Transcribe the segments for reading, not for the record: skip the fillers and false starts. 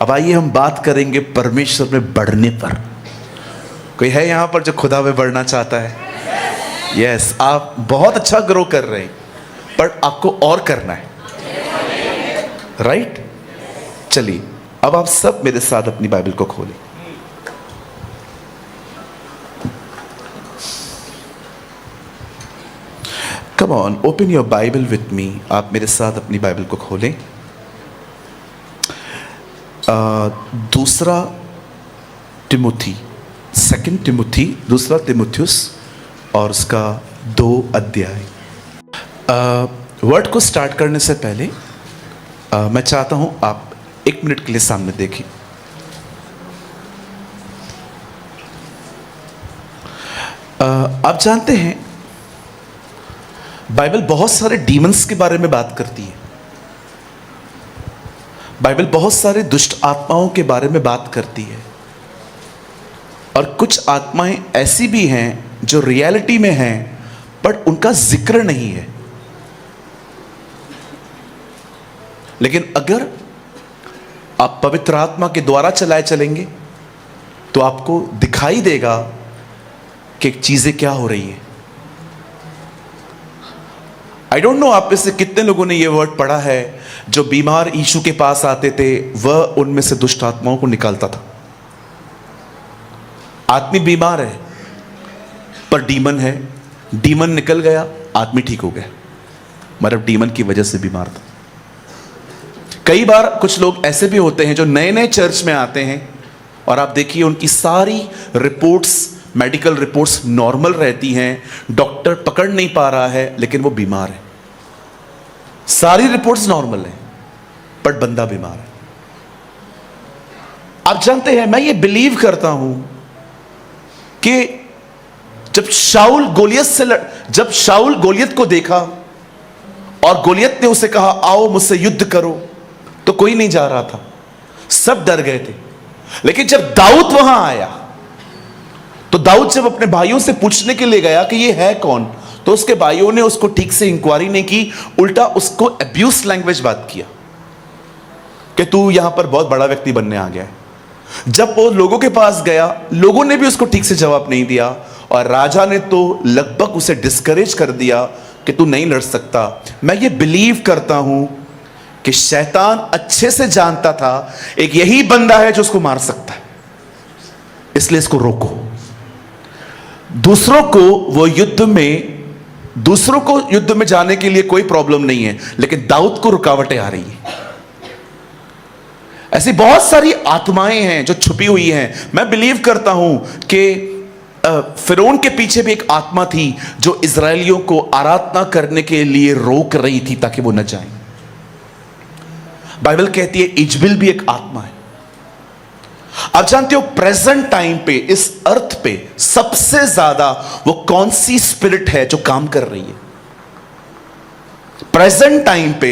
अब आइए हम बात करेंगे परमेश्वर में बढ़ने पर। कोई है यहां पर जो खुदा में बढ़ना चाहता है? यस, आप बहुत अच्छा ग्रो कर रहे हैं, पर आपको और करना है, राइट? चलिए, अब आप सब मेरे साथ अपनी बाइबल को खोलें। Come on, open your Bible with me. आप मेरे साथ अपनी बाइबल को खोलें। दूसरा तिमुथी, सेकंड तिमुथी, दूसरा तिमुथियुस और उसका 2 अध्याय। वर्ड को स्टार्ट करने से पहले मैं चाहता हूं आप 1 मिनट के लिए सामने देखिए। आप जानते हैं बाइबल बहुत सारे डीमंस के बारे में बात करती है। बाइबल बहुत सारे दुष्ट आत्माओं के बारे में बात करती है, और कुछ आत्माएं ऐसी भी हैं जो रियलिटी में हैं बट उनका जिक्र नहीं है। लेकिन अगर आप पवित्र आत्मा के द्वारा चलाए चलेंगे तो आपको दिखाई देगा कि चीजें क्या हो रही है। आई डोंट नो आप में से कितने लोगों ने यह वर्ड पढ़ा है, जो बीमार यीशु के पास आते थे वह उनमें से दुष्ट आत्माओं को निकालता था। आदमी बीमार है पर डीमन है, डीमन निकल गया, आदमी ठीक हो गया, मतलब डीमन की वजह से बीमार था। कई बार कुछ लोग ऐसे भी होते हैं जो नए नए चर्च में आते हैं और आप देखिए उनकी सारी रिपोर्ट्स, मेडिकल रिपोर्ट्स नॉर्मल रहती हैं, डॉक्टर पकड़ नहीं पा रहा है लेकिन वो बीमार है। सारी रिपोर्ट्स नॉर्मल हैं पर बंदा बीमार है। आप जानते हैं, मैं ये बिलीव करता हूं कि जब शाऊल गोलियत को देखा और गोलियत ने उसे कहा आओ मुझसे युद्ध करो, तो कोई नहीं जा रहा था, सब डर गए थे। लेकिन जब दाऊद वहां आया तो दाऊद जब अपने भाइयों से पूछने के लिए गया कि ये है कौन, तो उसके भाइयों ने उसको ठीक से इंक्वायरी नहीं की, उल्टा उसको अब्यूज लैंग्वेज बात किया कि तू यहां पर बहुत बड़ा व्यक्ति बनने आ गया है। जब वो लोगों के पास गया, लोगों ने भी उसको ठीक से जवाब नहीं दिया और राजा ने तो लगभग उसे डिस्करेज कर दिया कि तू नहीं लड़ सकता। मैं ये बिलीव करता हूं कि शैतान अच्छे से जानता था एक यही बंदा है जो उसको मार सकता है, इसलिए इसको रोको। दूसरों को युद्ध में जाने के लिए कोई प्रॉब्लम नहीं है, लेकिन दाऊद को रुकावटें आ रही है। ऐसी बहुत सारी आत्माएं हैं जो छुपी हुई हैं। मैं बिलीव करता हूं कि फिरौन के पीछे भी एक आत्मा थी जो इजरायलियों को आराधना करने के लिए रोक रही थी ताकि वो न जाएं। बाइबल कहती है इजबिल भी एक आत्मा है। आप जानते हो प्रेजेंट टाइम पे इस अर्थ पे सबसे ज्यादा वो कौन सी स्पिरिट है जो काम कर रही है? प्रेजेंट टाइम पे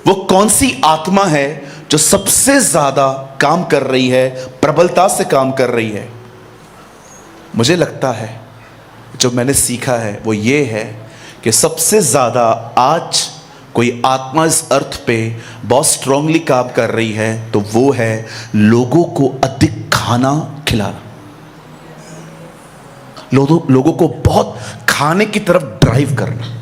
वो कौन सी आत्मा है जो सबसे ज्यादा काम कर रही है, प्रबलता से काम कर रही है? मुझे लगता है जो मैंने सीखा है वो ये है कि सबसे ज्यादा आज कोई आत्मा इस अर्थ पे बहुत स्ट्रांगली काम कर रही है, तो वो है लोगों को अधिक खाना खिलाना, लोगों को बहुत खाने की तरफ ड्राइव करना।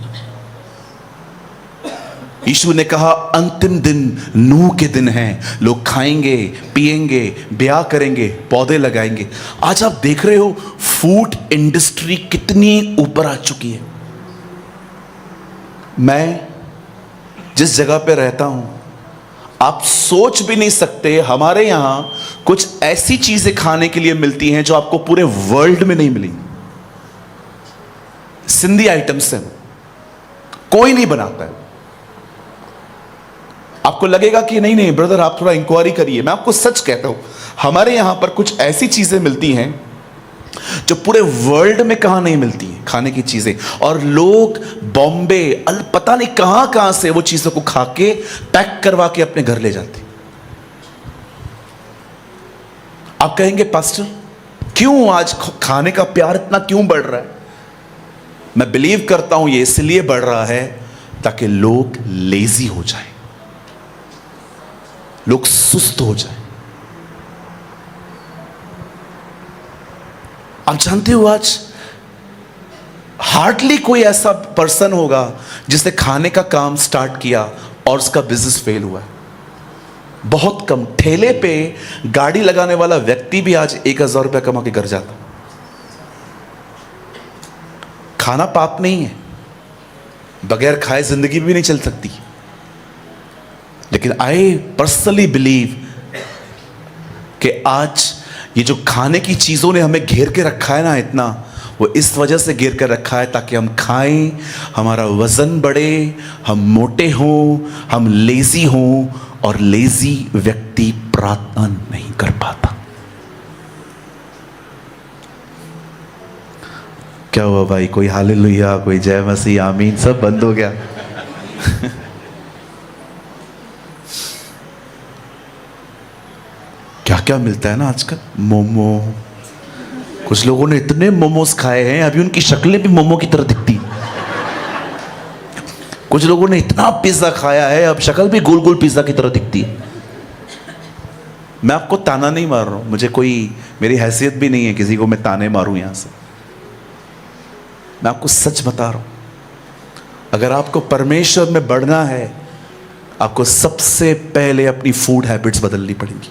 यीशु ने कहा अंतिम दिन नूह के दिन हैं, लोग खाएंगे, पिएंगे, ब्याह करेंगे, पौधे लगाएंगे। आज आप देख रहे हो फूड इंडस्ट्री कितनी ऊपर आ चुकी है। मैं जिस जगह पे रहता हूं, आप सोच भी नहीं सकते, हमारे यहां कुछ ऐसी चीजें खाने के लिए मिलती हैं जो आपको पूरे वर्ल्ड में नहीं मिलेंगी। सिंधी आइटम्स हैं, कोई नहीं बनाता है। आपको लगेगा कि नहीं ब्रदर आप थोड़ा इंक्वायरी करिए। मैं आपको सच कहता हूं, हमारे यहां पर कुछ ऐसी चीजें मिलती हैं जो पूरे वर्ल्ड में कहां नहीं मिलती है, खाने की चीजें। और लोग बॉम्बे पता नहीं कहां कहां से वो चीजों को खा के पैक करवा के अपने घर ले जाते। आप कहेंगे पास्टर क्यों आज खाने का प्यार इतना क्यों बढ़ रहा है? मैं बिलीव करता हूं ये इसलिए बढ़ रहा है ताकि लोग लेजी हो जाएं, लोग सुस्त हो जाएं। आप जानते हो आज हार्डली कोई ऐसा पर्सन होगा जिसने खाने का काम स्टार्ट किया और उसका बिजनेस फेल हुआ है। बहुत कम। ठेले पे गाड़ी लगाने वाला व्यक्ति भी आज 1,000 रुपया कमा के घर जाता। खाना पाप नहीं है, बगैर खाए जिंदगी भी नहीं चल सकती, लेकिन आई पर्सनली बिलीव कि आज ये जो खाने की चीजों ने हमें घेर के रखा है ना इतना, वो इस वजह से घेर कर रखा है ताकि हम खाएं, हमारा वजन बढ़े, हम मोटे हों, हम लेजी हों, और लेजी व्यक्ति प्रार्थना नहीं कर पाता। क्या हुआ भाई? कोई हालेलुया, कोई जय मसीह, आमीन, सब बंद हो गया। क्या क्या मिलता है ना आजकल, मोमो। कुछ लोगों ने इतने मोमोज खाए हैं अभी उनकी शक्लें भी मोमो की तरह दिखती। कुछ लोगों ने इतना पिज्जा खाया है अब शक्ल भी गोल गोल पिज्जा की तरह दिखती है। मैं आपको ताना नहीं मार रहा हूं, मुझे कोई, मेरी हैसियत भी नहीं है किसी को मैं ताने मारूं यहां से। मैं आपको सच बता रहा हूं, अगर आपको परमेश्वर में बढ़ना है, आपको सबसे पहले अपनी फूड हैबिट्स बदलनी पड़ेंगी।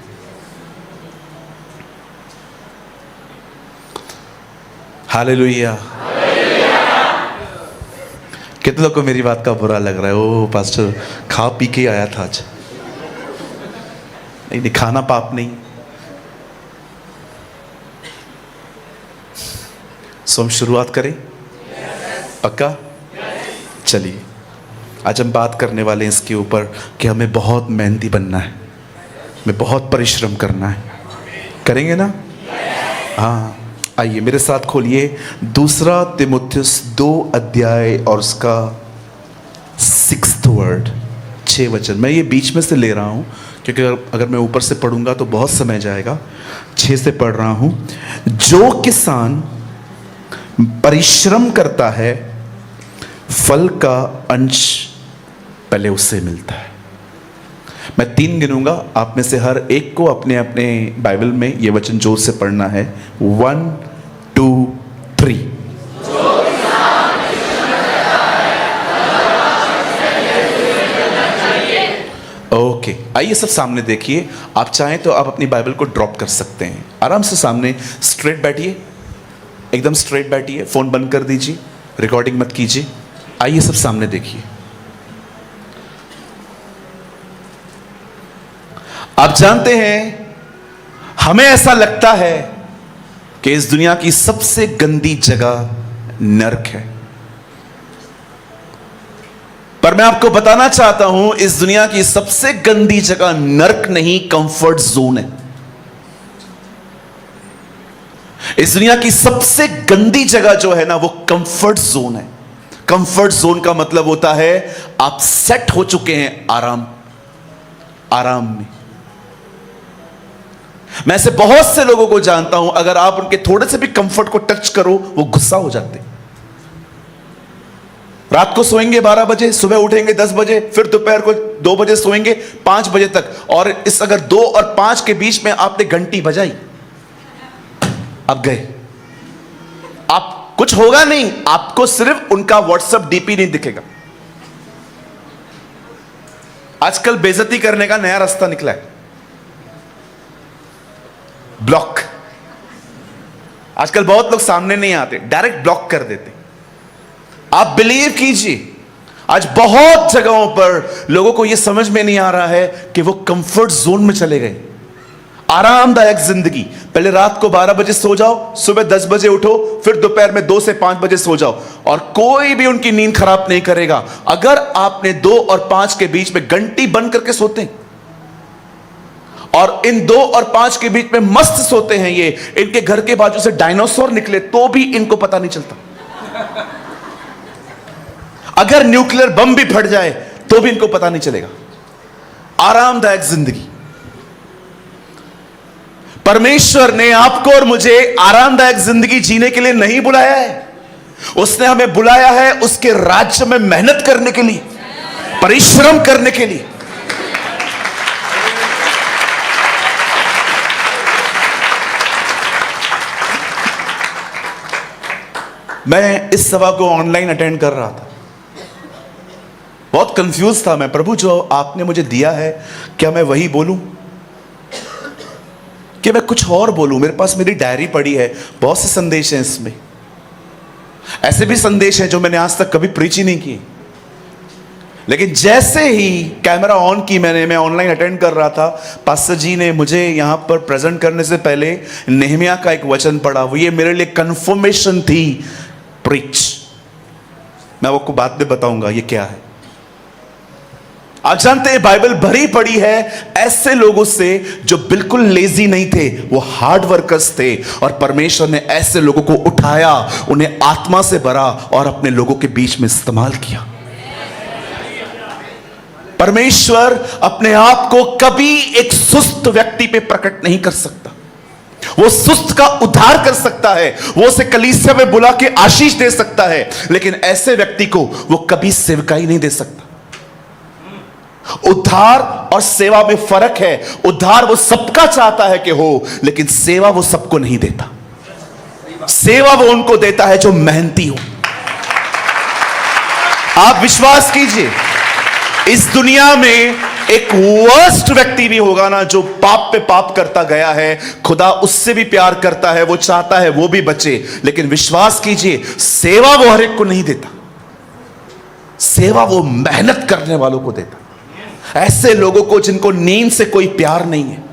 हालेलुया। कितने लोगों को मेरी बात का बुरा लग रहा है? ओ पास्टर खा पी के आया था आज। नहीं, खाना पाप नहीं। सो हम शुरुआत करें? पक्का? चलिए, आज हम बात करने वाले हैं इसके ऊपर कि हमें बहुत मेहनती बनना है, हमें बहुत परिश्रम करना है। करेंगे ना? हाँ, आइए मेरे साथ खोलिए 2 तिमुथियुस 2 अध्याय और उसका 6th वर्ड, 6 वचन। मैं ये बीच में से ले रहा हूँ क्योंकि अगर मैं ऊपर से पढ़ूंगा तो बहुत समय जाएगा। 6 से पढ़ रहा हूँ। जो किसान परिश्रम करता है फल का अंश पहले उससे मिलता है। मैं 3 गिनूंगा, आप में से हर एक को अपने अपने बाइबल में ये वचन जोर से पढ़ना है। 1 2 3। ओके, आइए सब सामने देखिए। आप चाहें तो आप अपनी बाइबल को ड्रॉप कर सकते हैं। आराम से सामने स्ट्रेट बैठिए, एकदम स्ट्रेट बैठिए, फोन बंद कर दीजिए, रिकॉर्डिंग मत कीजिए। आइए सब सामने देखिए। आप जानते हैं, हमें ऐसा लगता है कि इस दुनिया की सबसे गंदी जगह नर्क है, पर मैं आपको बताना चाहता हूं इस दुनिया की सबसे गंदी जगह नर्क नहीं, कंफर्ट जोन है। इस दुनिया की सबसे गंदी जगह जो है ना, वो कंफर्ट जोन है। कंफर्ट जोन का मतलब होता है आप सेट हो चुके हैं आराम में। मैं ऐसे बहुत से लोगों को जानता हूं, अगर आप उनके थोड़े से भी कंफर्ट को टच करो वो गुस्सा हो जाते। रात को सोएंगे 12 बजे, सुबह उठेंगे 10 बजे, फिर दोपहर को 2 बजे सोएंगे 5 बजे तक। और इस अगर 2 और 5 के बीच में आपने घंटी बजाई, आप गए, आप कुछ होगा नहीं, आपको सिर्फ उनका व्हाट्सएप डीपी नहीं दिखेगा। आजकल बेइज्जती करने का नया रास्ता निकला है, ब्लॉक। आजकल बहुत लोग सामने नहीं आते, डायरेक्ट ब्लॉक कर देते। आप बिलीव कीजिए, आज बहुत जगहों पर लोगों को यह समझ में नहीं आ रहा है कि वो कंफर्ट जोन में चले गए। आरामदायक जिंदगी, पहले रात को 12 बजे सो जाओ, सुबह 10 बजे उठो, फिर दोपहर में 2 से 5 बजे सो जाओ, और कोई भी उनकी नींद खराब नहीं करेगा अगर आपने 2 और 5 के बीच में घंटी बंद करके सोते हैं। और इन 2 और 5 के बीच में मस्त सोते हैं ये, इनके घर के बाजू से डायनासोर निकले तो भी इनको पता नहीं चलता। अगर न्यूक्लियर बम भी फट जाए तो भी इनको पता नहीं चलेगा। आरामदायक जिंदगी। परमेश्वर ने आपको और मुझे आरामदायक जिंदगी जीने के लिए नहीं बुलाया है, उसने हमें बुलाया है उसके राज्य में मेहनत करने के लिए, परिश्रम करने के लिए। मैं इस सभा को ऑनलाइन अटेंड कर रहा था, बहुत कंफ्यूज था मैं। प्रभु, जो आपने मुझे दिया है, क्या मैं वही बोलूं कि मैं कुछ और बोलूं? मेरे पास मेरी डायरी पड़ी है, बहुत से संदेश हैं इसमें। ऐसे भी संदेश हैं जो मैंने आज तक कभी प्रीच ही नहीं किए। लेकिन जैसे ही कैमरा ऑन की मैं ऑनलाइन अटेंड कर रहा था, पास्टर जी ने मुझे यहां पर प्रेजेंट करने से पहले नेहमिया का एक वचन पढ़ा। वो ये मेरे लिए कंफर्मेशन थी, प्रीच। मैं आपको बाद में बताऊंगा ये क्या है। आप जानते हैं बाइबल भरी पड़ी है ऐसे लोगों से जो बिल्कुल लेजी नहीं थे, वो हार्ड वर्कर्स थे, और परमेश्वर ने ऐसे लोगों को उठाया, उन्हें आत्मा से भरा और अपने लोगों के बीच में इस्तेमाल किया। परमेश्वर अपने आप को कभी एक सुस्त व्यक्ति पे प्रकट नहीं कर सकता। वो सुस्त का उद्धार कर सकता है, वो उसे कलीसिया में बुला के आशीष दे सकता है, लेकिन ऐसे व्यक्ति को वो कभी सेवकाई नहीं दे सकता। उद्धार और सेवा में फर्क है। उद्धार वो सबका चाहता है कि हो, लेकिन सेवा वो सबको नहीं देता। सेवा वो उनको देता है जो मेहनती हो। आप विश्वास कीजिए, इस दुनिया में एक वर्स्ट व्यक्ति भी होगा ना, जो पाप पे पाप करता गया है, खुदा उससे भी प्यार करता है, वो चाहता है वो भी बचे, लेकिन विश्वास कीजिए सेवा वो हर एक को नहीं देता। सेवा वो मेहनत करने वालों को देता, ऐसे लोगों को जिनको नींद से कोई प्यार नहीं है।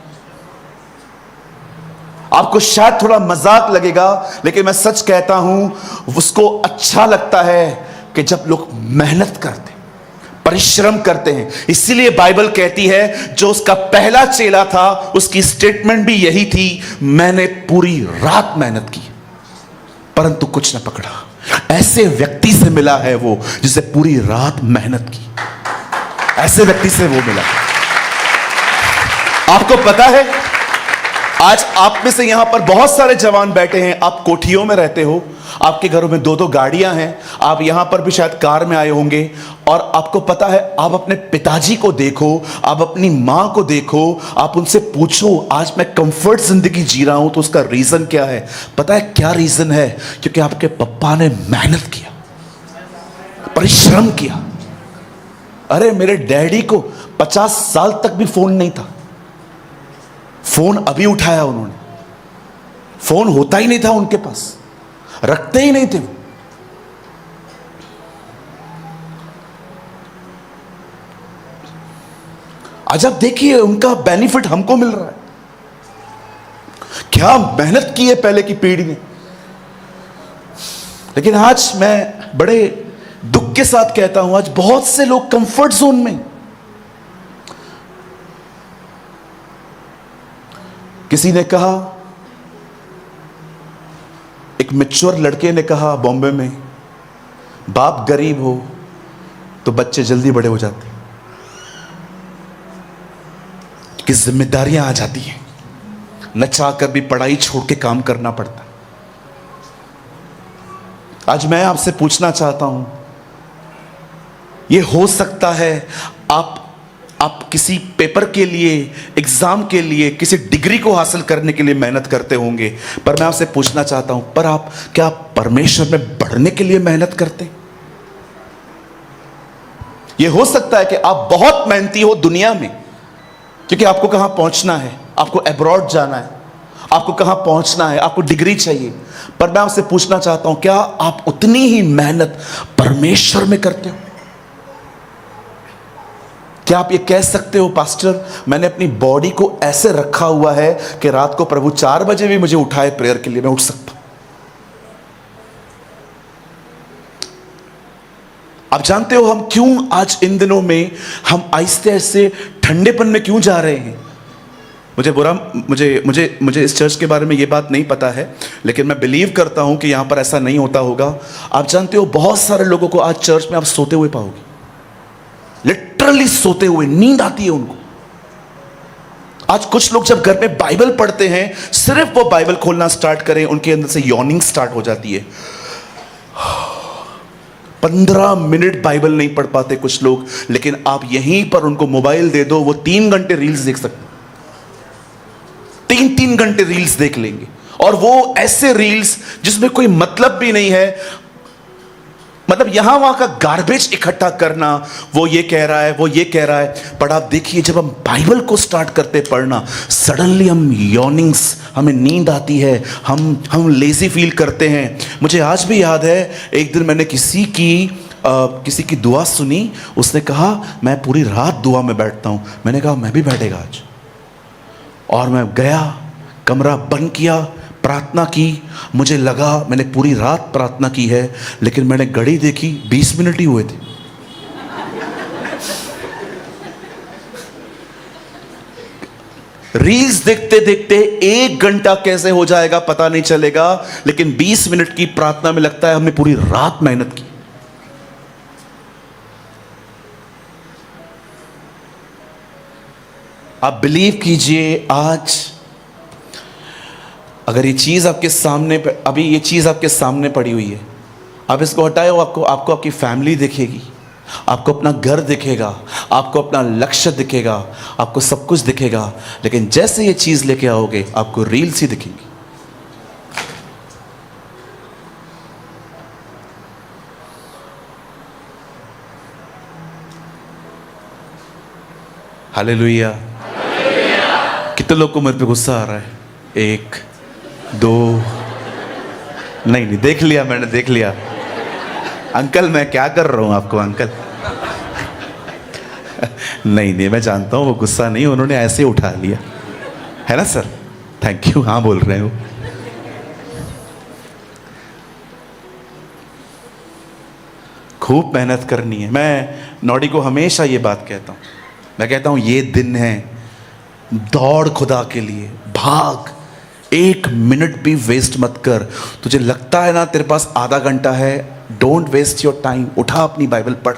आपको शायद थोड़ा मजाक लगेगा, लेकिन मैं सच कहता हूं, उसको अच्छा लगता है कि जब लोग मेहनत करते, परिश्रम करते हैं। इसीलिए बाइबल कहती है, जो उसका पहला चेला था उसकी स्टेटमेंट भी यही थी, मैंने पूरी रात मेहनत की परंतु कुछ न पकड़ा। ऐसे व्यक्ति से मिला है वो जिसे पूरी रात मेहनत की, ऐसे व्यक्ति से वो मिला। आपको पता है, आज आप में से यहां पर बहुत सारे जवान बैठे हैं, आप कोठियों में रहते हो, आपके घरों में 2-2 गाड़ियां हैं, आप यहां पर भी शायद कार में आए होंगे, और आपको पता है, आप अपने पिताजी को देखो, आप अपनी मां को देखो, आप उनसे पूछो आज मैं कंफर्ट जिंदगी जी रहा हूं तो उसका रीजन क्या है? पता है क्या रीजन है? क्योंकि आपके पप्पा ने मेहनत किया, परिश्रम किया। अरे मेरे डैडी को 50 साल तक भी फोन नहीं था, फोन अभी उठाया उन्होंने। फोन होता ही नहीं था उनके पास, रखते ही नहीं थे वो। आज आप देखिए उनका बेनिफिट हमको मिल रहा है। क्या मेहनत की है पहले की पीढ़ी ने। लेकिन आज मैं बड़े दुख के साथ कहता हूं, आज बहुत से लोग कंफर्ट जोन में। किसी ने कहा, एक मैच्योर लड़के ने कहा बॉम्बे में, बाप गरीब हो तो बच्चे जल्दी बड़े हो जाते, कि जिम्मेदारियां आ जाती हैं, न चाहकर भी पढ़ाई छोड़ के काम करना पड़ता। आज मैं आपसे पूछना चाहता हूं, यह हो सकता है आप किसी पेपर के लिए, एग्जाम के लिए, किसी डिग्री को हासिल करने के लिए मेहनत करते होंगे, पर मैं आपसे पूछना चाहता हूं, पर आप क्या परमेश्वर में बढ़ने के लिए मेहनत करते? यह हो सकता है कि आप बहुत मेहनती हो दुनिया में, क्योंकि आपको कहां पहुंचना है, आपको अब्रॉड जाना है, आपको कहां पहुंचना है, आपको डिग्री चाहिए। पर मैं आपसे पूछना चाहता हूं, क्या आप उतनी ही मेहनत परमेश्वर में करते हो? क्या आप ये कह सकते हो, पास्टर मैंने अपनी बॉडी को ऐसे रखा हुआ है कि रात को प्रभु 4 बजे भी मुझे उठाए प्रेयर के लिए, मैं उठ सकता? आप जानते हो हम क्यों आज इन दिनों में हम आहिस्ते आहिस्ते ठंडेपन में क्यों जा रहे हैं? मुझे इस चर्च के बारे में ये बात नहीं पता है, लेकिन मैं बिलीव करता हूं कि यहां पर ऐसा नहीं होता होगा। आप जानते हो बहुत सारे लोगों को आज चर्च में आप सोते हुए पाओगे, लिटरली सोते हुए, नींद आती है उनको। आज कुछ लोग जब घर में बाइबल पढ़ते हैं, सिर्फ वो बाइबल खोलना स्टार्ट करें, उनके अंदर से यॉर्निंग स्टार्ट हो जाती है। 15 मिनट बाइबल नहीं पढ़ पाते कुछ लोग, लेकिन आप यहीं पर उनको मोबाइल दे दो, वो 3 घंटे रील्स देख सकते, 3-3 घंटे रील्स देख लेंगे। और वो ऐसे रील्स जिसमें कोई मतलब भी नहीं है, मतलब यहां वहां का गार्बेज इकट्ठा करना, वो ये कह रहा है, वो ये कह रहा है। पर आप देखिए, जब हम बाइबल को स्टार्ट करते पढ़ना, सडनली हम यॉर्निंग्स, हमें नींद आती है, हम लेजी फील करते हैं। मुझे आज भी याद है, एक दिन मैंने किसी की दुआ सुनी। उसने कहा मैं पूरी रात दुआ में बैठता हूं। मैंने कहा मैं भी बैठेगा आज। और मैं गया, कमरा बंद किया, प्रार्थना की। मुझे लगा मैंने पूरी रात प्रार्थना की है, लेकिन मैंने घड़ी देखी, 20 मिनट ही हुए थे। रील्स देखते देखते 1 घंटा कैसे हो जाएगा पता नहीं चलेगा, लेकिन 20 मिनट की प्रार्थना में लगता है हमने पूरी रात मेहनत की। आप बिलीव कीजिए, आज अगर ये चीज आपके सामने, अभी ये चीज आपके सामने पड़ी हुई है, आप इसको हटाए हो, आपको आपकी फैमिली दिखेगी, आपको अपना घर दिखेगा, आपको अपना लक्ष्य दिखेगा, आपको सब कुछ दिखेगा। लेकिन जैसे ये चीज लेके आओगे, आपको रील्स ही दिखेंगी। हालेलुया। कितने लोग को मेरे पे गुस्सा आ रहा है? 1 2, नहीं, देख लिया मैंने, देख लिया। अंकल मैं क्या कर रहा हूं आपको अंकल? नहीं, मैं जानता हूं वो गुस्सा नहीं, उन्होंने ऐसे उठा लिया है ना सर। थैंक यू, हाँ बोल रहे हो। खूब मेहनत करनी है। मैं नौडी को हमेशा ये बात कहता हूं, मैं कहता हूं ये दिन है, दौड़ खुदा के लिए, भाग, 1 मिनट भी वेस्ट मत कर। तुझे लगता है ना तेरे पास आधा घंटा है, डोंट वेस्ट योर टाइम। उठा, अपनी बाइबल पढ़।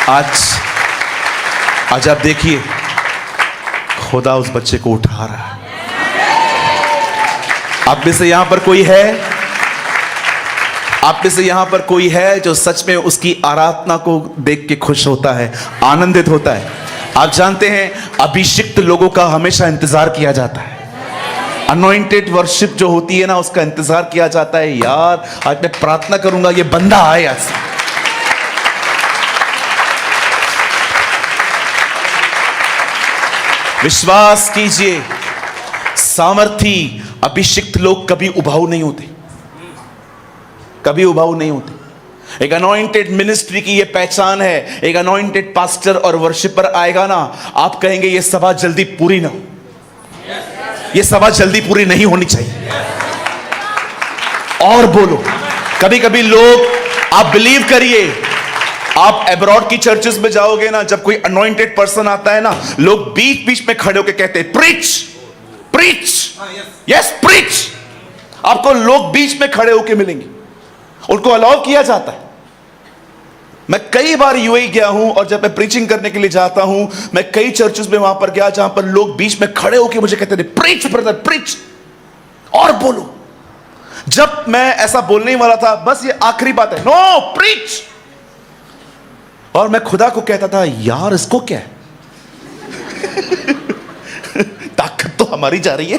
आज आप देखिए, खुदा उस बच्चे को उठा रहा है। आप में से यहां पर कोई है, आप में से यहां पर कोई है जो सच में उसकी आराधना को देख के खुश होता है, आनंदित होता है? आप जानते हैं, अभिषिक्त लोगों का हमेशा इंतजार किया जाता है। अनॉइंटेड वर्शिप जो होती है ना, उसका इंतजार किया जाता है। यार आज मैं प्रार्थना करूंगा ये बंदा आए आज से। विश्वास कीजिए, सामर्थी अभिषिक्त लोग कभी उबाऊ नहीं होते, कभी उबाऊ नहीं होते। एक अनॉइंटेड मिनिस्ट्री की ये पहचान है। एक अनॉइंटेड पास्टर और वर्शिपर आएगा ना, आप कहेंगे ये सभा जल्दी पूरी ना हो, ये सभा जल्दी पूरी नहीं होनी चाहिए। और बोलो, कभी कभी लोग, आप बिलीव करिए, आप अब्रॉड की चर्चेस में जाओगे ना, जब कोई अनॉइंटेड पर्सन आता है ना, लोग बीच बीच में खड़े होकर कहते हैं प्रीच प्रीच, यस प्रीच। आपको लोग बीच में खड़े होकर मिलेंगे, उनको अलाउ किया जाता है। मैं कई बार यूएई गया हूं, और जब मैं प्रीचिंग करने के लिए जाता हूं, मैं कई चर्चेस में वहां पर गया जहां पर लोग बीच में खड़े होकर मुझे कहते थे प्रीच ब्रदर प्रीच, और बोलो। जब मैं ऐसा बोलने वाला था, बस ये आखिरी बात है, नो प्रीच। और मैं खुदा को कहता था यार इसको क्या है? ताकत तो हमारी जा रही है।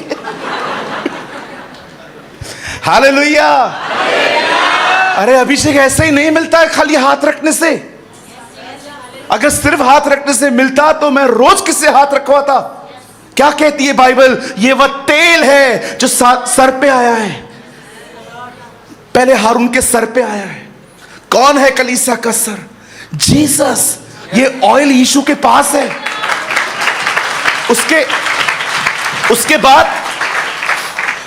हालेलुया। अरे अभिषेक ऐसे ही नहीं मिलता है खाली हाथ रखने से। अगर सिर्फ हाथ रखने से मिलता तो मैं रोज किससे हाथ रखवाता। क्या कहती है बाइबल? ये वह तेल है जो सर पे आया है, पहले हारून के सर पे आया है। कौन है कलीसिया का सर? जीसस। ये ऑयल यीशु के पास है। उसके बाद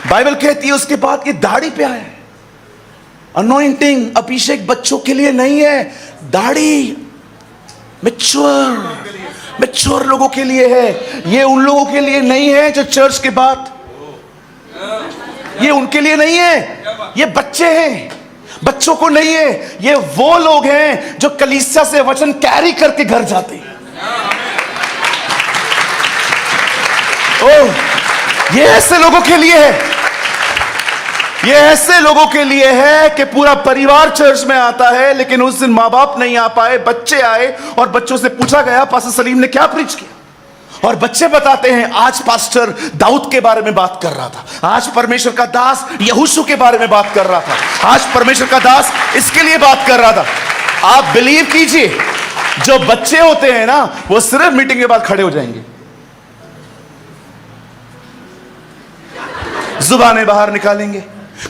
बाइबल कहती है उसके बाद ये दाढ़ी पे आया है। अनॉइंटिंग, अभिषेक बच्चों के लिए नहीं है, दाढ़ी मैच्योर लोगों के लिए है। ये उन लोगों के लिए नहीं है जो चर्च के बाद, ये उनके लिए नहीं है, ये बच्चे हैं, बच्चों को नहीं है। ये वो लोग हैं जो कलीसिया से वचन कैरी करके घर जाते हैं। ओह, ये ऐसे लोगों के लिए है, ये ऐसे लोगों के लिए है कि पूरा परिवार चर्च में आता है, लेकिन उस दिन माँ बाप नहीं आ पाए, बच्चे आए और बच्चों से पूछा गया पास्टर सलीम ने क्या प्रीच किया, और बच्चे बताते हैं, आज पास्टर दाऊद के बारे में बात कर रहा था, आज परमेश्वर का दास यहोशू के बारे में बात कर रहा था, आज परमेश्वर का दास इसके लिए बात कर रहा था। आप बिलीव कीजिए, जो बच्चे होते हैं ना, वो सिर्फ मीटिंग के बाद खड़े हो जाएंगे, जुबानें बाहर निकालेंगे,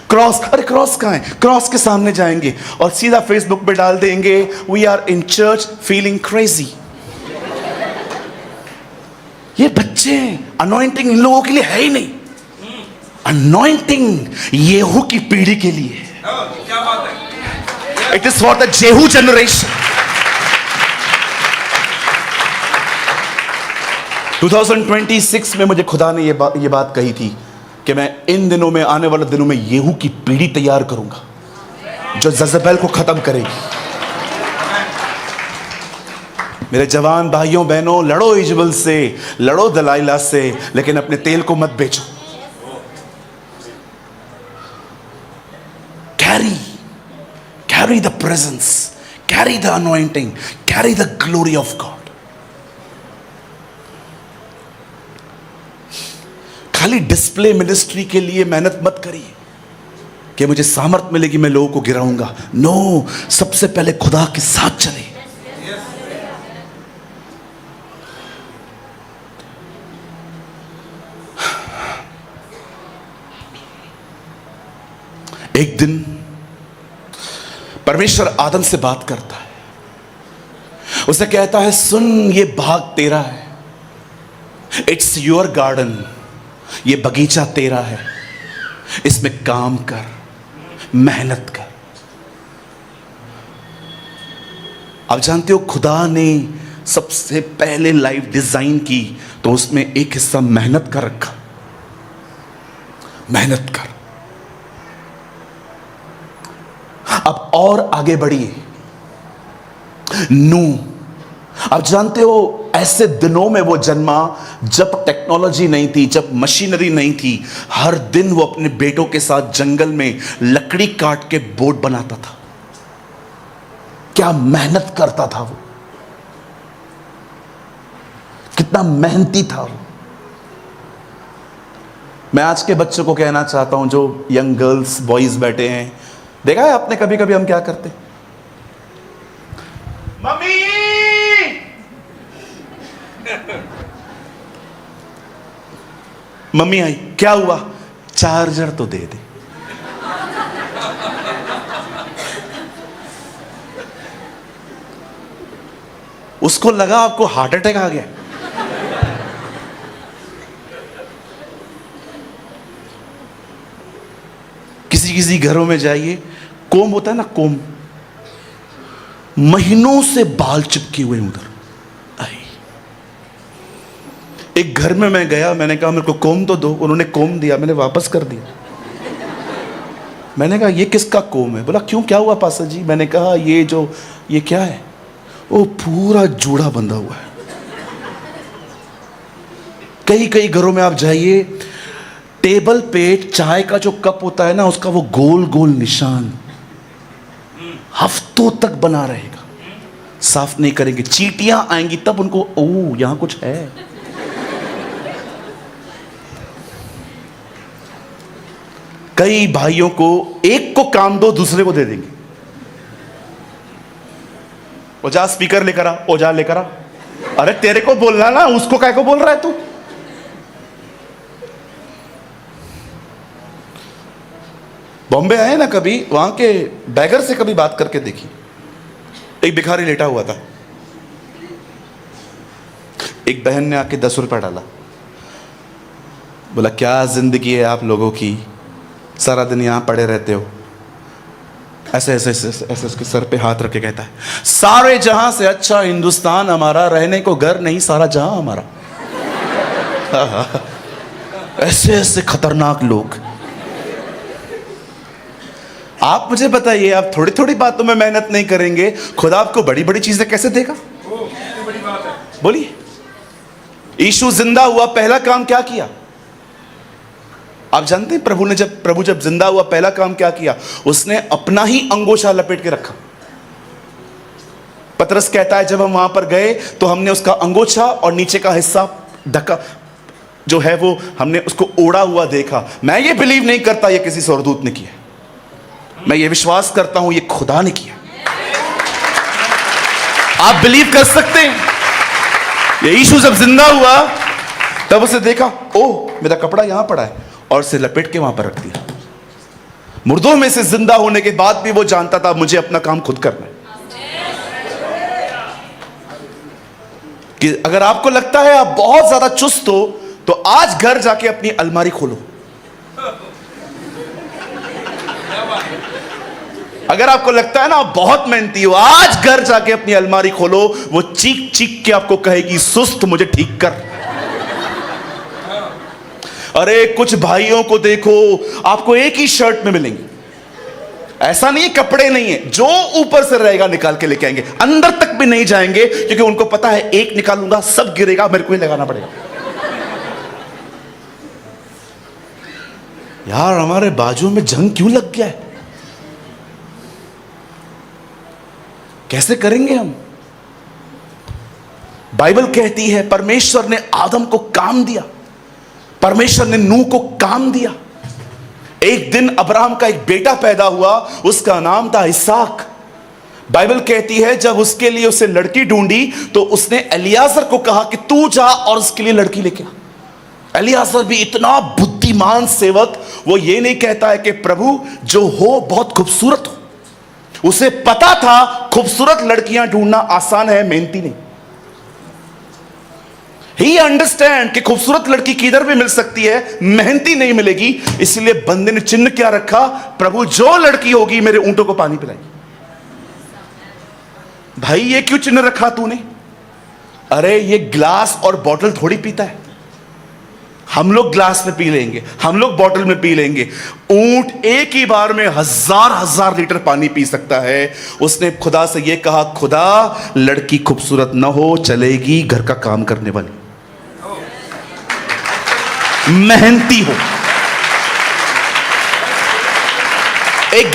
क्रॉस, अरे क्रॉस कहां है, क्रॉस के सामने जाएंगे और सीधा फेसबुक पे डाल देंगे, we are in church feeling crazy. ये बच्चे हैं, अनॉइंटिंग इन लोगों के लिए है ही नहीं। अनॉइंटिंग येहू की पीढ़ी के लिए, क्या बात है, इट इज फॉर द जेहू जनरेशन। 2026 में मुझे खुदा ने ये बात कही थी कि मैं इन दिनों में, आने वाले दिनों में येहू की पीढ़ी तैयार करूंगा जो जज़ेबेल को खत्म करेगी। मेरे जवान भाइयों बहनों, लड़ो इजबल से, लड़ो दलाइला से, लेकिन अपने तेल को मत बेचो। Carry the presence, carry the anointing, carry the glory of God. खाली डिस्प्ले मिनिस्ट्री के लिए मेहनत मत करिए कि मुझे सामर्थ मिलेगी मैं लोगों को गिराऊंगा। नो, सबसे पहले खुदा के साथ चले। एक दिन परमेश्वर आदम से बात करता है, उसे कहता है, सुन, ये बाग तेरा है, इट्स योर गार्डन, ये बगीचा तेरा है, इसमें काम कर, मेहनत कर। आप जानते हो, खुदा ने सबसे पहले लाइफ डिजाइन की तो उसमें एक हिस्सा मेहनत का रखा। मेहनत कर। अब और आगे बढ़िए। नूह, आप जानते हो, ऐसे दिनों में वो जन्मा जब टेक्नोलॉजी नहीं थी, जब मशीनरी नहीं थी। हर दिन वो अपने बेटों के साथ जंगल में लकड़ी काट के बोट बनाता था। क्या मेहनत करता था वो, कितना मेहनती था वो। मैं आज के बच्चों को कहना चाहता हूं, जो यंग गर्ल्स बॉयज बैठे हैं, देखा है आपने कभी कभी हम क्या करते? मम्मी, मम्मी आई, क्या हुआ? चार्जर तो दे दे। उसको लगा आपको हार्ट अटैक आ गया। किसी घरों में जाइए, कोम होता है ना, कोम, महीनों से बाल चिपके हुए उधर। एक घर में मैं गया, मैंने कहा मेरे को कोम तो दो, उन्होंने कोम दिया, मैंने वापस कर दिया। मैंने कहा ये किसका कोम है? बोला क्यों, क्या हुआ पास्टर जी? मैंने कहा ये क्या है? वो पूरा जूड़ा बंधा हुआ है। कई घरों में आप जाइए, टेबल पे चाय का जो कप होता है ना, उसका वो गोल गोल निशान हफ्तों तक बना रहेगा, साफ नहीं करेंगे। चींटियां आएंगी तब उनको, ओह यहां कुछ है। कई भाइयों को एक को काम दो, दूसरे को दे देंगे। ओ जा स्पीकर लेकर आ, ओ जा लेकर आ। अरे तेरे को बोलना ना, उसको काय को बोल रहा है तू? बॉम्बे आए ना कभी, वहां के बैगर से कभी बात करके देखी। एक भिखारी लेटा हुआ था, एक बहन ने आके 10 रुपया डाला। बोला क्या जिंदगी है आप लोगों की, सारा दिन यहां पड़े रहते हो। ऐसे ऐसे ऐसे ऐसे उसके सर पे हाथ रख के कहता है, सारे जहां से अच्छा हिंदुस्तान हमारा, रहने को घर नहीं सारा जहां हमारा। ऐसे ऐसे खतरनाक लोग। आप मुझे बताइए, आप थोड़ी थोड़ी बातों में मेहनत नहीं करेंगे, खुदा आपको बड़ी बड़ी चीजें कैसे देगा? बोलिए। यीशु जिंदा हुआ, पहला काम क्या किया? आप जानते हैं प्रभु जब जिंदा हुआ, पहला काम क्या किया? उसने अपना ही अंगोछा लपेट के रखा। पतरस कहता है जब हम वहां पर गए तो हमने उसका अंगोछा और नीचे का हिस्सा धक्का जो है वो हमने उसको ओढ़ा हुआ देखा। मैं ये बिलीव नहीं करता ये किसी स्वर्गदूत ने किया, मैं ये विश्वास करता हूं ये खुदा ने किया। आप बिलीव कर सकते हैं? ये यीशु जब जिंदा हुआ तब उसे देखा, ओह मेरा कपड़ा यहां पड़ा है, और उसे लपेट के वहां पर रख दिया। मुर्दों में से जिंदा होने के बाद भी वो जानता था मुझे अपना काम खुद करना है। कि अगर आपको लगता है आप बहुत ज्यादा चुस्त हो तो आज घर जाके अपनी अलमारी खोलो। अगर आपको लगता है ना आप बहुत मेहनती हो, आज घर जाके अपनी अलमारी खोलो, वो चीख चीख के आपको कहेगी सुस्त मुझे ठीक कर। अरे कुछ भाइयों को देखो, आपको एक ही शर्ट में मिलेंगे, ऐसा नहीं कपड़े नहीं है, जो ऊपर से रहेगा निकाल के लेके आएंगे, अंदर तक भी नहीं जाएंगे क्योंकि उनको पता है एक निकालूंगा सब गिरेगा, मेरे को ही लगाना पड़ेगा। यार हमारे बाजू में जंग क्यों लग गया है? कैसे करेंगे हम? बाइबल कहती है परमेश्वर ने आदम को काम दिया, परमेश्वर ने नूह को काम दिया। एक दिन अब्राहम का एक बेटा पैदा हुआ, उसका नाम था इसहाक। बाइबल कहती है जब उसके लिए उसे लड़की ढूंढी तो उसने एलियाजर को कहा कि तू जा और उसके लिए लड़की लेके आ। एलियाजर भी इतना बुद्धिमान सेवक, वो ये नहीं कहता है कि प्रभु जो हो बहुत खूबसूरत हो, उसे पता था खूबसूरत लड़कियां ढूंढना आसान है, मेहनती नहीं। ही अंडरस्टैंड कि खूबसूरत लड़की किधर भी मिल सकती है, मेहनती नहीं मिलेगी। इसलिए बंदे ने चिन्ह क्या रखा, प्रभु जो लड़की होगी मेरे ऊंटों को पानी पिलाएगी। भाई ये क्यों चिन्ह रखा तूने? अरे ये ग्लास और बोतल थोड़ी पीता है, हम लोग ग्लास में पी लेंगे, हम लोग बोतल में पी लेंगे। ऊंट एक ही बार में हजार हजार लीटर पानी पी सकता है। उसने खुदा से यह कहा, खुदा लड़की खूबसूरत ना हो, चलेगी, घर का काम करने वाली, मेहनती हो। एक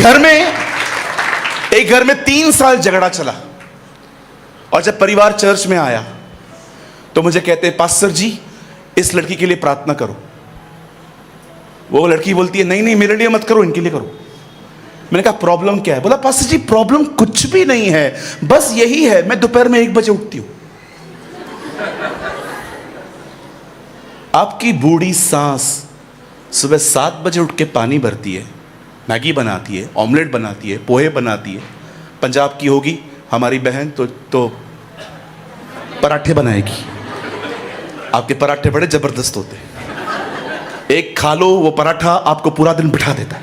घर में 3 साल झगड़ा चला, और जब परिवार चर्च में आया तो मुझे कहते पास्टर जी इस लड़की के लिए प्रार्थना करो। वो लड़की बोलती है नहीं नहीं मेरे लिए मत करो, इनके लिए करो। मैंने कहा प्रॉब्लम क्या है? बोला पास्टर जी प्रॉब्लम कुछ भी नहीं है, बस यही है मैं दोपहर में 1 बजे उठती हूं। आपकी बूढ़ी सास सुबह 7 बजे उठ के पानी भरती है, मैगी बनाती है, ऑमलेट बनाती है, पोहे बनाती है। पंजाब की होगी हमारी बहन तो पराठे बनाएगी। आपके पराठे बड़े जबरदस्त होते हैं, एक खा लो वो पराठा आपको पूरा दिन बिठा देता है।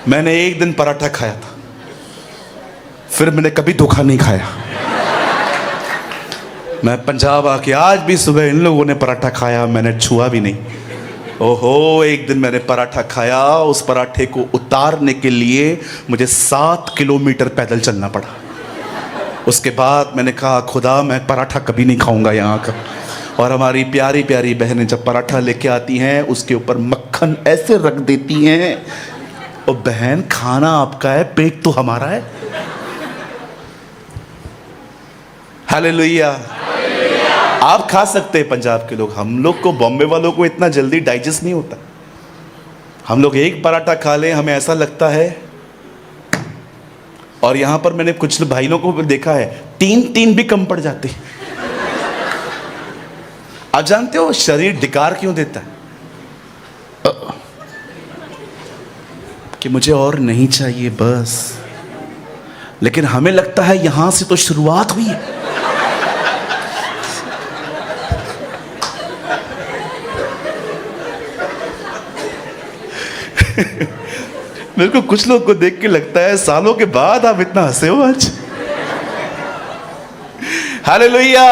मैंने एक दिन पराठा खाया था, फिर मैंने कभी धोखा नहीं खाया। मैं पंजाब आके आज भी सुबह इन लोगों ने पराठा खाया, मैंने छुआ भी नहीं। ओहो एक दिन मैंने पराठा खाया, उस पराठे को उतारने के लिए मुझे 7 किलोमीटर पैदल चलना पड़ा। उसके बाद मैंने कहा खुदा मैं पराठा कभी नहीं खाऊंगा यहाँ का। और हमारी प्यारी प्यारी बहनें जब पराठा लेके आती हैं उसके ऊपर मक्खन ऐसे रख देती हैं, और बहन खाना आपका है, पेट तो हमारा है। हालेलुया। आप खा सकते हैं पंजाब के लोग, हम लोग को बॉम्बे वालों को इतना जल्दी डाइजेस्ट नहीं होता। हम लोग एक पराठा खा लें हमें ऐसा लगता है। और यहां पर मैंने कुछ भाइयों को देखा है 3 भी कम पड़ जाते। आप जानते हो शरीर धिकार क्यों देता है? कि मुझे और नहीं चाहिए बस, लेकिन हमें लगता है यहां से तो शुरुआत हुई है। मेरे को कुछ लोग को देख के लगता है सालों के बाद आप इतना हंसे हो आज। हालेलुया।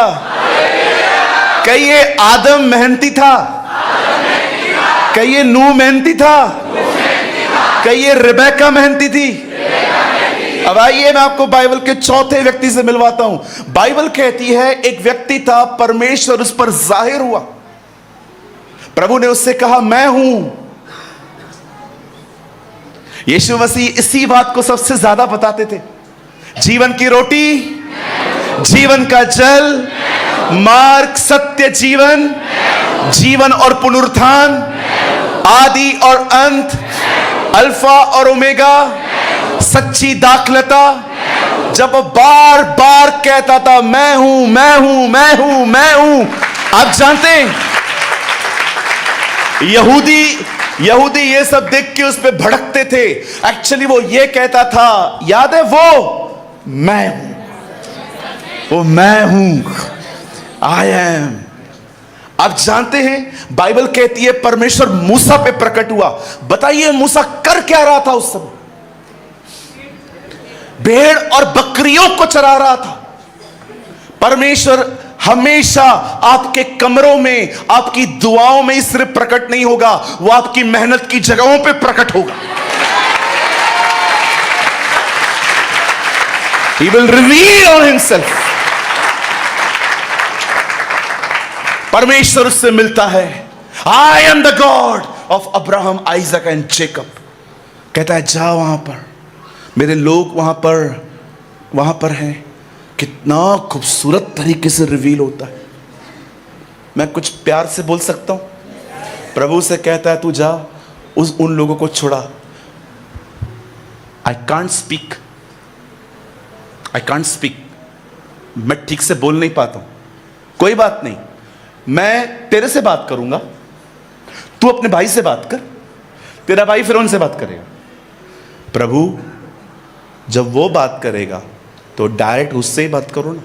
कहिए आदम मेहनती था, कहिए नूह मेहनती था, कहिए रिबेका मेहनती थी। अब आइए मैं आपको बाइबल के चौथे व्यक्ति से मिलवाता हूं। बाइबल कहती है एक व्यक्ति था, परमेश्वर उस पर जाहिर हुआ। प्रभु ने उससे कहा मैं हूं। यीशु मसीह इसी बात को सबसे ज्यादा बताते थे। जीवन की रोटी, जीवन का जल, मार्ग, सत्य, जीवन, जीवन और पुनरुत्थान, आदि और अंत, अल्फा और ओमेगा, सच्ची दाखलता। जब वो बार बार कहता था मैं हूं, मैं हूं, मैं हूं, मैं हूं। आप जानते हैं यहूदी ये सब देख के उस पे भड़कते थे। एक्चुअली वो ये कहता था, याद है वो मैं हूं, वो मैं हूं, आई एम। आप जानते हैं बाइबल कहती है परमेश्वर मूसा पे प्रकट हुआ। बताइए मूसा कर क्या रहा था उस समय? भेड़ और बकरियों को चरा रहा था। परमेश्वर हमेशा आपके कमरों में, आपकी दुआओं में सिर्फ प्रकट नहीं होगा, वो आपकी मेहनत की जगहों पे प्रकट होगा। He will reveal on himself. परमेश्वर उससे मिलता है। I am the God of Abraham, Isaac and Jacob. कहता है जा वहां पर, मेरे लोग वहां पर हैं। कितना खूबसूरत तरीके से रिवील होता है। मैं कुछ प्यार से बोल सकता हूं? प्रभु से कहता है तू जा उन लोगों को छुड़ा। आई कांट स्पीक, मैं ठीक से बोल नहीं पाता हूं। कोई बात नहीं, मैं तेरे से बात करूंगा, तू अपने भाई से बात कर, तेरा भाई फिर उनसे बात करेगा। प्रभु जब वो बात करेगा तो डायरेक्ट उससे ही बात करो ना,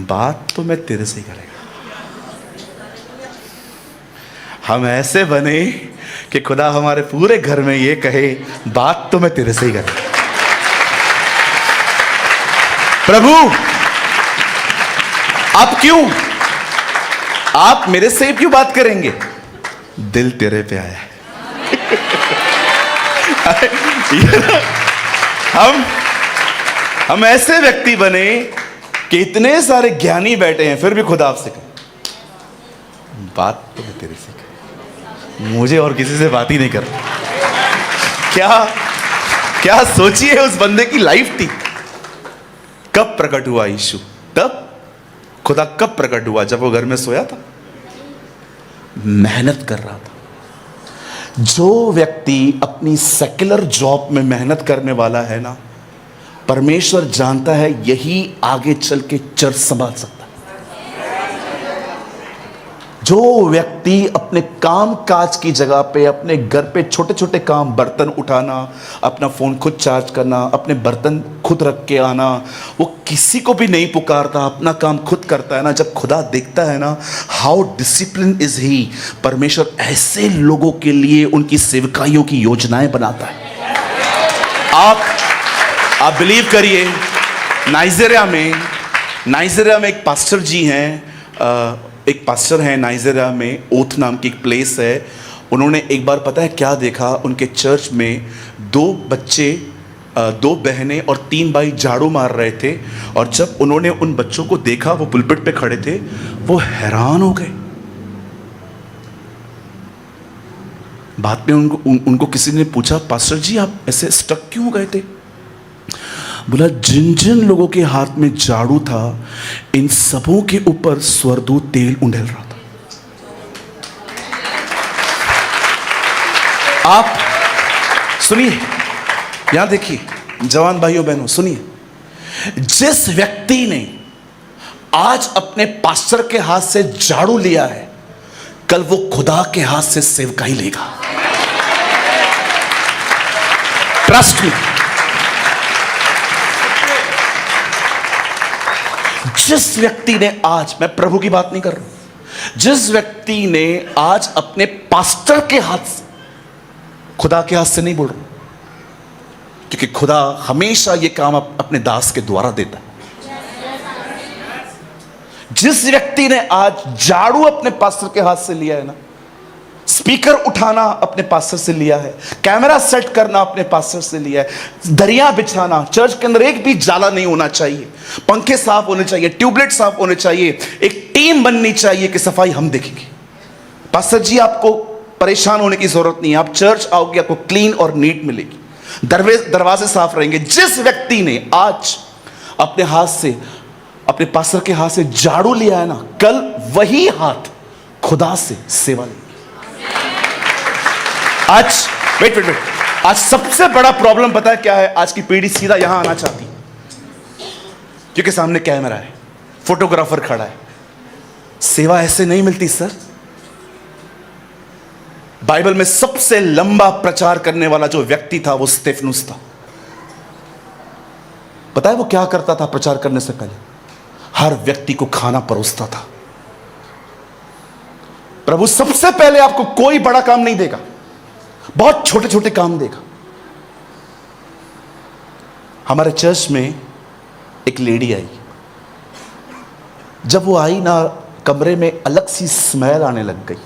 बात तो मैं तेरे से ही करेगा। हम ऐसे बने कि खुदा हमारे पूरे घर में ये कहे बात तो मैं तेरे से ही करेगा। प्रभु आप मेरे से क्यों बात करेंगे? दिल तेरे पे आया है। हम ऐसे व्यक्ति बने कि इतने सारे ज्ञानी बैठे हैं फिर भी खुदा आपसे कहे बात तो मैं तेरे से कहे, मुझे और किसी से बात ही नहीं करना। क्या सोचिए उस बंदे की लाइफ थी। कब प्रकट हुआ यीशु? तब खुदा कब प्रकट हुआ? जब वो घर में सोया था, मेहनत कर रहा था। जो व्यक्ति अपनी सेक्युलर जॉब में मेहनत करने वाला है ना, परमेश्वर जानता है यही आगे चल के चर्च संभाल सकता है। जो व्यक्ति अपने काम काज की जगह पे, अपने घर पे छोटे छोटे काम, बर्तन उठाना, अपना फोन खुद चार्ज करना, अपने बर्तन खुद रख के आना, वो किसी को भी नहीं पुकारता, अपना काम खुद करता है ना, जब खुदा देखता है ना हाउ डिसिप्लिन इज ही, परमेश्वर ऐसे लोगों के लिए उनकी सेवकाइयों की योजनाएं बनाता है। आप बिलीव करिए, नाइजीरिया में एक पास्टर जी हैं, एक पास्टर है नाइजीरिया में, ओथ नाम की एक प्लेस है। उन्होंने एक बार पता है क्या देखा? उनके चर्च में 2 बच्चे, 2 बहनें और 3 भाई झाड़ू मार रहे थे। और जब उन्होंने उन बच्चों को देखा, वो पुलपिट पे खड़े थे, वो हैरान हो गए। बाद में उनको किसी ने पूछा, पास्टर जी आप ऐसे स्टक क्यों गए थे? बोला जिन जिन लोगों के हाथ में झाड़ू था, इन सबों के ऊपर स्वर्गदूत तेल उंडेल रहा था। आप सुनिए, यहां देखिए जवान भाइयों बहनों, सुनिए, जिस व्यक्ति ने आज अपने पास्टर के हाथ से झाड़ू लिया है, कल वो खुदा के हाथ से सेवकाई लेगा। Trust me. जिस व्यक्ति ने आज, मैं प्रभु की बात नहीं कर रहा हूं, जिस व्यक्ति ने आज अपने पास्टर के हाथ से, खुदा के हाथ से नहीं बोल रहा, क्योंकि खुदा हमेशा यह काम अपने दास के द्वारा देता है। जिस व्यक्ति ने आज झाड़ू अपने पास्टर के हाथ से लिया है ना, स्पीकर उठाना अपने पास्टर से लिया है, कैमरा सेट करना अपने पास्टर से लिया है, दरिया बिछाना, चर्च के अंदर एक भी जाला नहीं होना चाहिए, पंखे साफ होने चाहिए, ट्यूबलाइट साफ होने चाहिए, एक टीम बननी चाहिए कि सफाई हम देखेंगे। पास्टर जी आपको परेशान होने की जरूरत नहीं है, आप चर्च आओगे आपको क्लीन और नीट मिलेगी, दरवाजे साफ रहेंगे। जिस व्यक्ति ने आज अपने हाथ से अपने पास्टर के हाथ से झाड़ू लिया है ना, कल वही हाथ खुदा से सेवा ले। आज वेट वेट वेट, आज सबसे बड़ा प्रॉब्लम पता है क्या है? आज की पीढ़ी सीधा यहां आना चाहती, क्योंकि सामने कैमरा है, फोटोग्राफर खड़ा है। सेवा ऐसे नहीं मिलती सर। बाइबल में सबसे लंबा प्रचार करने वाला जो व्यक्ति था वो स्तेफनुस था। पता है वो क्या करता था? प्रचार करने से पहले हर व्यक्ति को खाना परोसता था। प्रभु सबसे पहले आपको कोई बड़ा काम नहीं देगा, बहुत छोटे छोटे काम देगा। हमारे चर्च में एक लेडी आई। जब वो आई ना, कमरे में अलग सी स्मेल आने लग गई।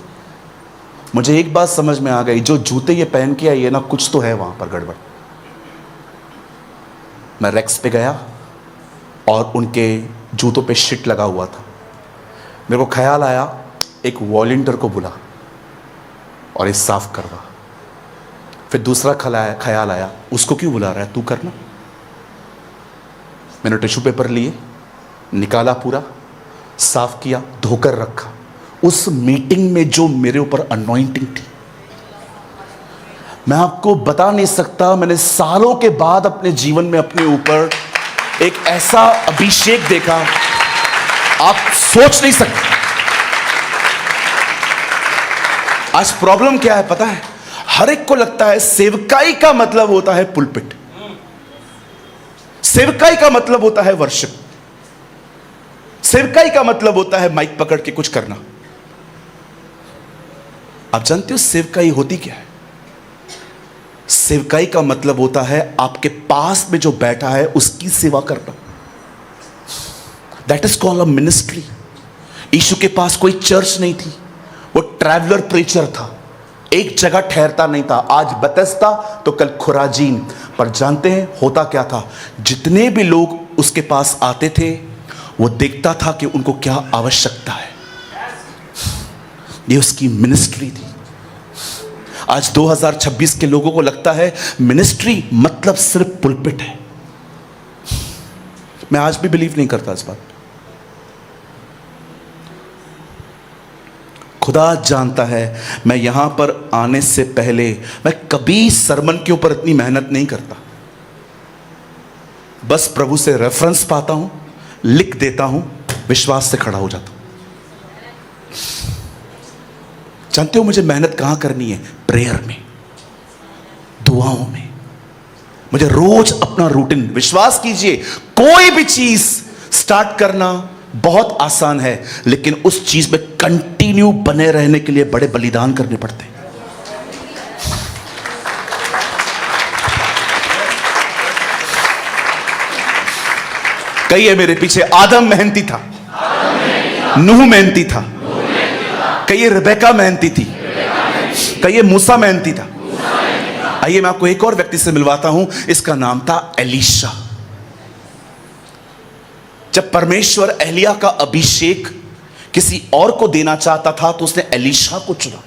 मुझे एक बात समझ में आ गई, जो जूते ये पहन के आई है ना, कुछ तो है वहां पर गड़बड़। मैं रेक्स पे गया और उनके जूतों पे शिट लगा हुआ था। मेरे को ख्याल आया एक वॉलंटियर को बुला और ये साफ करवा। फिर दूसरा ख्याल आया, उसको क्यों बुला रहा है, तू करना। मैंने टिश्यू पेपर लिए, निकाला, पूरा साफ किया, धोकर रखा। उस मीटिंग में जो मेरे ऊपर अनॉइंटिंग थी, मैं आपको बता नहीं सकता। मैंने सालों के बाद अपने जीवन में अपने ऊपर एक ऐसा अभिषेक देखा, आप सोच नहीं सकते। आज प्रॉब्लम क्या है पता है? हर एक को लगता है सेवकाई का मतलब होता है पुलपिट, सेवकाई का मतलब होता है वर्शिप, सेवकाई का मतलब होता है माइक पकड़ के कुछ करना। आप जानते हो सेवकाई होती क्या है? सेवकाई का मतलब होता है आपके पास में जो बैठा है उसकी सेवा करना। That is called a ministry. यीशु के पास कोई चर्च नहीं थी, वो ट्रैवलर प्रीचर था, एक जगह ठहरता नहीं था। आज बेथेस्दा तो कल खुराजीन। पर जानते हैं होता क्या था? जितने भी लोग उसके पास आते थे, वो देखता था कि उनको क्या आवश्यकता है। ये उसकी मिनिस्ट्री थी। आज 2026 के लोगों को लगता है मिनिस्ट्री मतलब सिर्फ पुलपिट है। मैं आज भी बिलीव नहीं करता इस बात। खुदा जानता है, मैं यहां पर आने से पहले मैं कभी सरमन के ऊपर इतनी मेहनत नहीं करता। बस प्रभु से रेफरेंस पाता हूं, लिख देता हूं, विश्वास से खड़ा हो जाता हूं। जानते हो मुझे मेहनत कहां करनी है? प्रेयर में, दुआओं में। मुझे रोज अपना रूटीन, विश्वास कीजिए, कोई भी चीज स्टार्ट करना बहुत आसान है, लेकिन उस चीज में कंटिन्यू बने रहने के लिए बड़े बलिदान करने पड़ते हैं। कहिए मेरे पीछे, आदम मेहनती था, नूह मेहनती था, कहिए रिबेका मेहनती थी, कहिए मूसा मेहनती था। आइए मैं आपको एक और व्यक्ति से मिलवाता हूं, इसका नाम था एलीशा। जब परमेश्वर एलिया का अभिषेक किसी और को देना चाहता था तो उसने एलीशा को चुना।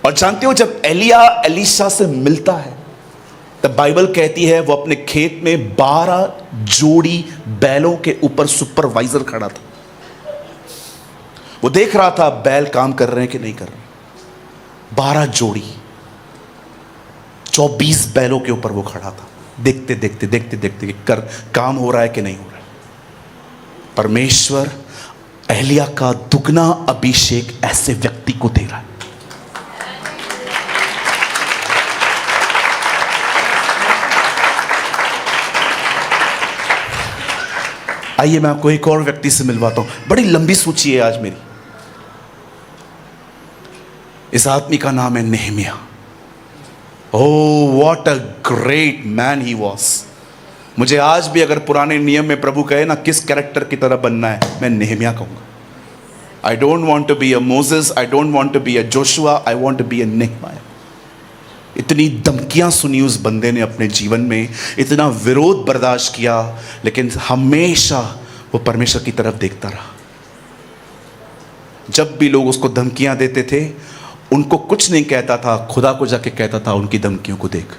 और जानते हो जब एलिया एलीशा से मिलता है तब बाइबल कहती है वो अपने खेत में 12 जोड़ी बैलों के ऊपर सुपरवाइजर खड़ा था। वो देख रहा था बैल काम कर रहे हैं कि नहीं कर रहे। 12 जोड़ी 24 बैलों के ऊपर वो खड़ा था, देखते देखते देखते देखते कर काम हो रहा है कि नहीं हो रहा है। परमेश्वर एलिया का दुगना अभिषेक ऐसे व्यक्ति को दे रहा है। आइए मैं आपको एक और व्यक्ति से मिलवाता हूं। बड़ी लंबी सूची है आज मेरी। इस आदमी का नाम है Nehemiah. Oh what a great man he was. मुझे आज भी अगर पुराने नियम में प्रभु कहे ना किस कैरेक्टर की तरह बनना है, मैं नेहमिया कहूंगा। I don't want to be a Moses, I don't want to be a Joshua, I want to be a Nehemiah. इतनी धमकियां सुनी उस बंदे ने अपने जीवन में, इतना विरोध बर्दाश्त किया, लेकिन हमेशा वो परमेश्वर की तरफ देखता रहा। जब भी लोग उसको धमकियां देते थे, उनको कुछ नहीं कहता था, खुदा को जाके कहता था उनकी धमकियों को देख।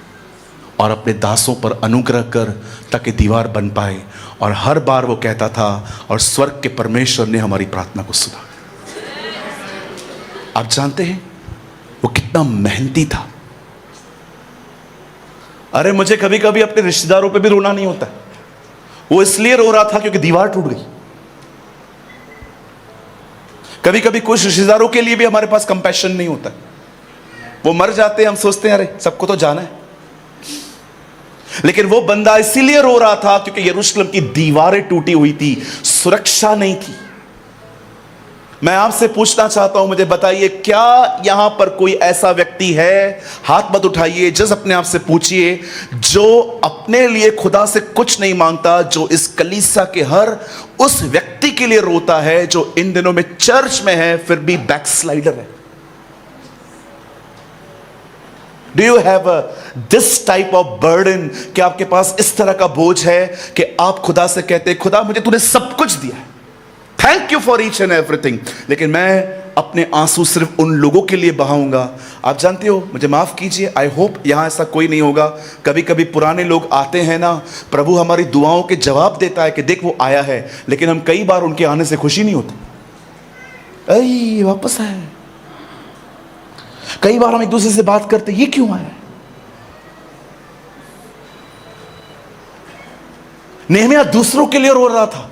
और अपने दासों पर अनुग्रह कर ताकि दीवार बन पाए। और हर बार वो कहता था और स्वर्ग के परमेश्वर ने हमारी प्रार्थना को सुना। आप जानते हैं वो कितना मेहनती था। अरे मुझे कभी कभी अपने रिश्तेदारों पे भी रोना नहीं होता। वो इसलिए रो रहा था क्योंकि दीवार टूट गई। कभी कभी कुछ रिश्तेदारों के लिए भी हमारे पास कंपैशन नहीं होता। वो मर जाते हैं, हम सोचते हैं अरे सबको तो जाना है। लेकिन वो बंदा इसीलिए रो रहा था क्योंकि यरूशलेम की दीवारें टूटी हुई थी, सुरक्षा नहीं थी। मैं आपसे पूछना चाहता हूं, मुझे बताइए क्या यहां पर कोई ऐसा व्यक्ति है, हाथ मत उठाइए, जस्ट अपने आप से पूछिए, जो अपने लिए खुदा से कुछ नहीं मांगता, जो इस कलीसिया के हर उस व्यक्ति के लिए रोता है जो इन दिनों में चर्च में है फिर भी बैकस्लाइडर है। Do you have this type of burden? कि आपके पास इस तरह का बोझ है कि आप खुदा से कहते हैं खुदा मुझे तूने सब कुछ दिया है, thank you for each and everything, लेकिन मैं अपने आंसू सिर्फ उन लोगों के लिए बहाऊंगा। आप जानते हो, मुझे माफ कीजिए, आई होप यहां ऐसा कोई नहीं होगा। कभी कभी पुराने लोग आते हैं ना, प्रभु हमारी दुआओं के जवाब देता है कि देख वो आया है, लेकिन हम कई बार उनके आने से खुशी नहीं होती। अरे वापस आया। कई बार हम एक दूसरे से बात करते, ये क्यों आया? नेहमिया दूसरों के लिए रो रहा था,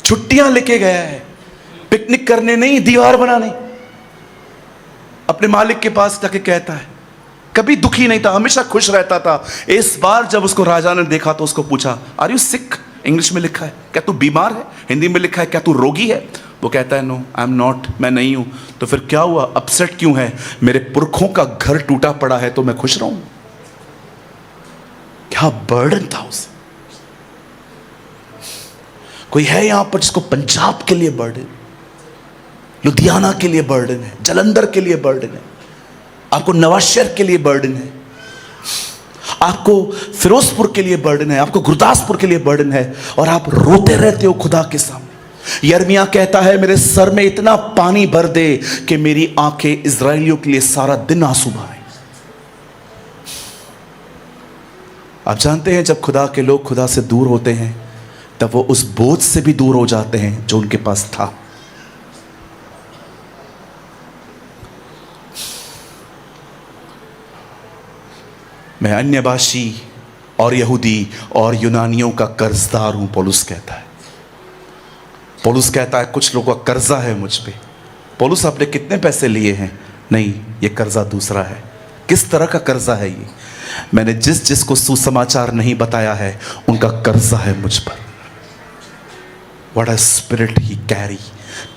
छुट्टियां लेके गया है, पिकनिक करने नहीं, दीवार बनाने। अपने मालिक के पास जाके कहता है, कभी दुखी नहीं था, हमेशा खुश रहता था। इस बार जब उसको राजा ने देखा तो उसको पूछा, आर यू सिक? इंग्लिश में लिखा है, क्या तू बीमार है? हिंदी में लिखा है, क्या तू रोगी है? वो कहता है, नो आई एम नॉट, मैं नहीं हूं। तो फिर क्या हुआ, अपसेट क्यों है? मेरे पुरखों का घर टूटा पड़ा है तो मैं खुश रहूं? क्या बर्डन था उसे। कोई है यहां पर जिसको पंजाब के लिए बर्डन, लुधियाना के लिए बर्डन है, जलंधर के लिए बर्डन है, आपको नवाशहर के लिए बर्डन है, आपको फिरोजपुर के लिए बर्डन है, आपको गुरदासपुर के लिए बर्डन है, और आप रोते रहते हो खुदा के सामने। यिर्मयाह कहता है, मेरे सर में इतना पानी भर दे कि मेरी आंखें इजराइलियों के लिए सारा दिन आंसू बहाएं। आप जानते हैं, जब खुदा के लोग खुदा से दूर होते हैं तब वो उस बोझ से भी दूर हो जाते हैं जो उनके पास था। मैं अन्य भाषी और यहूदी और यूनानियों का कर्जदार हूं, पौलुस कहता है। पौलुस कहता है कुछ लोगों का कर्जा है मुझ पे। पौलुस आपने कितने पैसे लिए हैं? नहीं, ये कर्जा दूसरा है। किस तरह का कर्जा है ये? मैंने जिस जिसको सुसमाचार नहीं बताया है उनका कर्जा है मुझ पर। What a spirit he carry,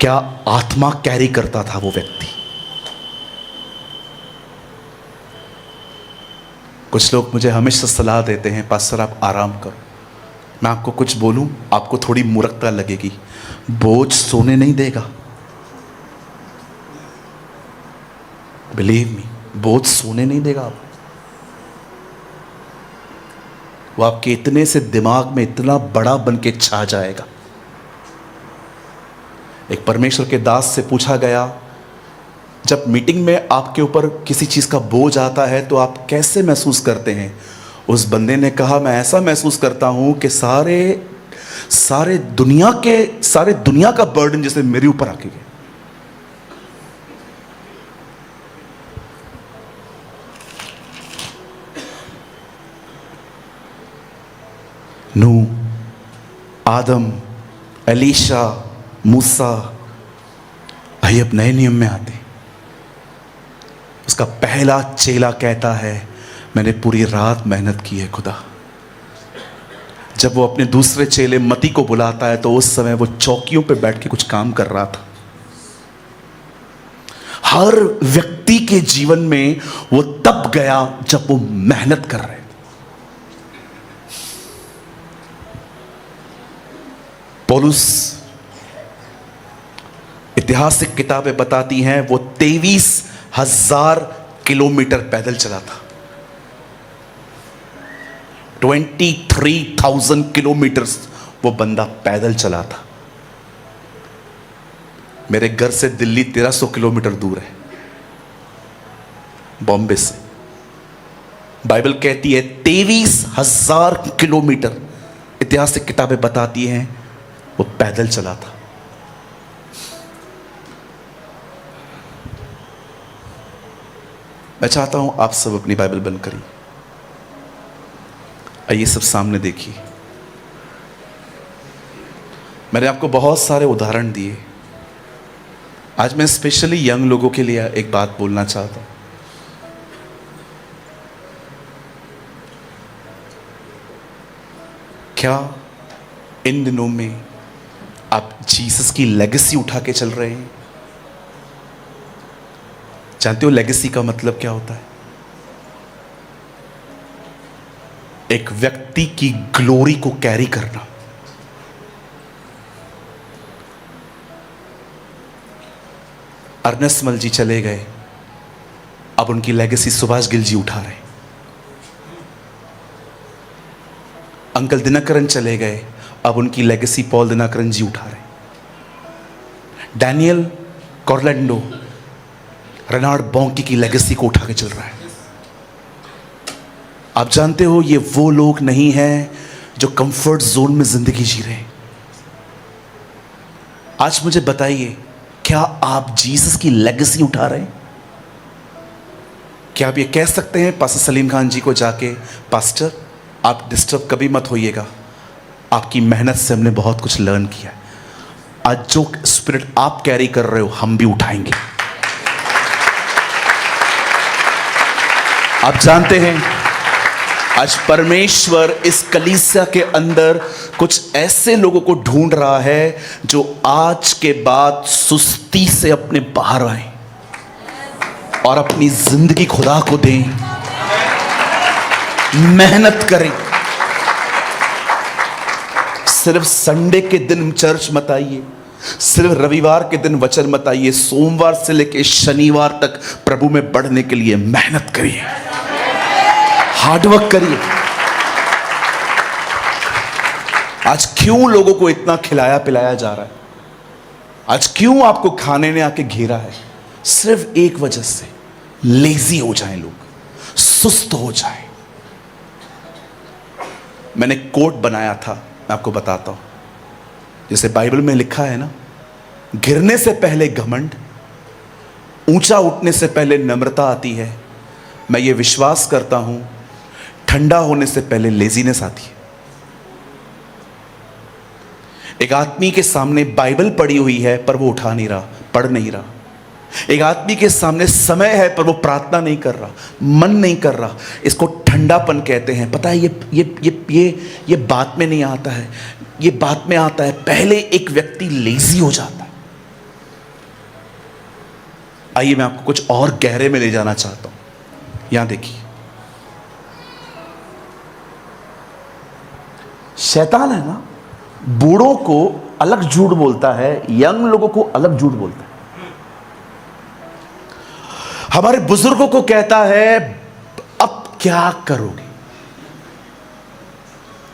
क्या आत्मा कैरी करता था वो व्यक्ति। कुछ लोग मुझे हमेशा सलाह देते हैं, पास्टर आप आराम करो। मैं आपको कुछ बोलूं, आपको थोड़ी मूर्खता लगेगी, बोझ सोने नहीं देगा। बिलीव मी, बोझ सोने नहीं देगा आपको। वो आपके इतने से दिमाग में इतना बड़ा बन के छा जाएगा। एक परमेश्वर के दास से पूछा गया, जब मीटिंग में आपके ऊपर किसी चीज का बोझ आता है तो आप कैसे महसूस करते हैं? उस बंदे ने कहा, मैं ऐसा महसूस करता हूं कि सारे दुनिया का बर्डन जैसे मेरे ऊपर आके गया। नूह, आदम, एलीशा, मूसा, भाई अब नए नियम में आते। उसका पहला चेला कहता है, मैंने पूरी रात मेहनत की है खुदा। जब वो अपने दूसरे चेले मती को बुलाता है तो उस समय वो चौकियों पे बैठ के कुछ काम कर रहा था। हर व्यक्ति के जीवन में वो तब गया जब वो मेहनत कर रहे थे। पौलुस, ऐतिहासिक किताबें बताती हैं, वो 23,000 किलोमीटर पैदल चला था। 23,000 किलोमीटर वो बंदा पैदल चला था। मेरे घर से दिल्ली 1300 किलोमीटर दूर है, बॉम्बे से। बाइबल कहती है 23,000 किलोमीटर, ऐतिहासिक किताबें बताती हैं वो पैदल चला था। मैं चाहता हूं आप सब अपनी बाइबल बंद करिए, आइए सब सामने देखिए। मैंने आपको बहुत सारे उदाहरण दिए, आज मैं स्पेशली यंग लोगों के लिए एक बात बोलना चाहता हूं। क्या इन दिनों में आप जीसस की लेगेसी उठा के चल रहे हैं? जानते हो लेगेसी का मतलब क्या होता है? एक व्यक्ति की ग्लोरी को कैरी करना। अर्नेस्ट मल जी चले गए, अब उनकी लेगेसी सुभाष गिल जी उठा रहे। अंकल दिनकरन चले गए, अब उनकी लेगेसी पॉल दिनकरन जी उठा रहे। डैनियल कॉर्लैंडो रेनार्ड बॉन्की की लेगेसी को उठा के चल रहा है। आप जानते हो ये वो लोग नहीं हैं जो कंफर्ट जोन में जिंदगी जी रहे हैं। आज मुझे बताइए, क्या आप जीसस की लेगेसी उठा रहे हैं? क्या आप ये कह सकते हैं पास्टर सलीम खान जी को जाके, पास्टर आप डिस्टर्ब कभी मत होइएगा, आपकी मेहनत से हमने बहुत कुछ लर्न किया है, आज जो स्पिरिट आप कैरी कर रहे हो हम भी उठाएंगे। आप जानते हैं आज परमेश्वर इस कलीसिया के अंदर कुछ ऐसे लोगों को ढूंढ रहा है जो आज के बाद सुस्ती से अपने बाहर आए और अपनी जिंदगी खुदा को दें, मेहनत करें। सिर्फ संडे के दिन चर्च मत आइए, सिर्फ रविवार के दिन वचन मत आइए, सोमवार से लेकर शनिवार तक प्रभु में बढ़ने के लिए मेहनत करिए, हार्डवर्क करिए। आज क्यों लोगों को इतना खिलाया पिलाया जा रहा है? आज क्यों आपको खाने ने आके घेरा है? सिर्फ एक वजह से, लेजी हो जाएं लोग, सुस्त हो जाएं। मैंने कोट बनाया था, मैं आपको बताता हूं। जैसे बाइबल में लिखा है ना, गिरने से पहले घमंड, ऊंचा उठने से पहले नम्रता आती है। मैं ये विश्वास करता हूं ठंडा होने से पहले लेजीनेस आती है। एक आदमी के सामने बाइबल पड़ी हुई है पर वो उठा नहीं रहा, पढ़ नहीं रहा। एक आदमी के सामने समय है पर वो प्रार्थना नहीं कर रहा, मन नहीं कर रहा। इसको ठंडापन कहते हैं। पता है ये बात में नहीं आता है, ये बात में आता है पहले एक व्यक्ति लेजी हो जाता है। आइए मैं आपको कुछ और गहरे में ले जाना चाहता हूं। यहां देखिए, शैतान है ना, बूढ़ों को अलग झूठ बोलता है, यंग लोगों को अलग झूठ बोलता है। हमारे बुजुर्गों को कहता है अब क्या करोगे,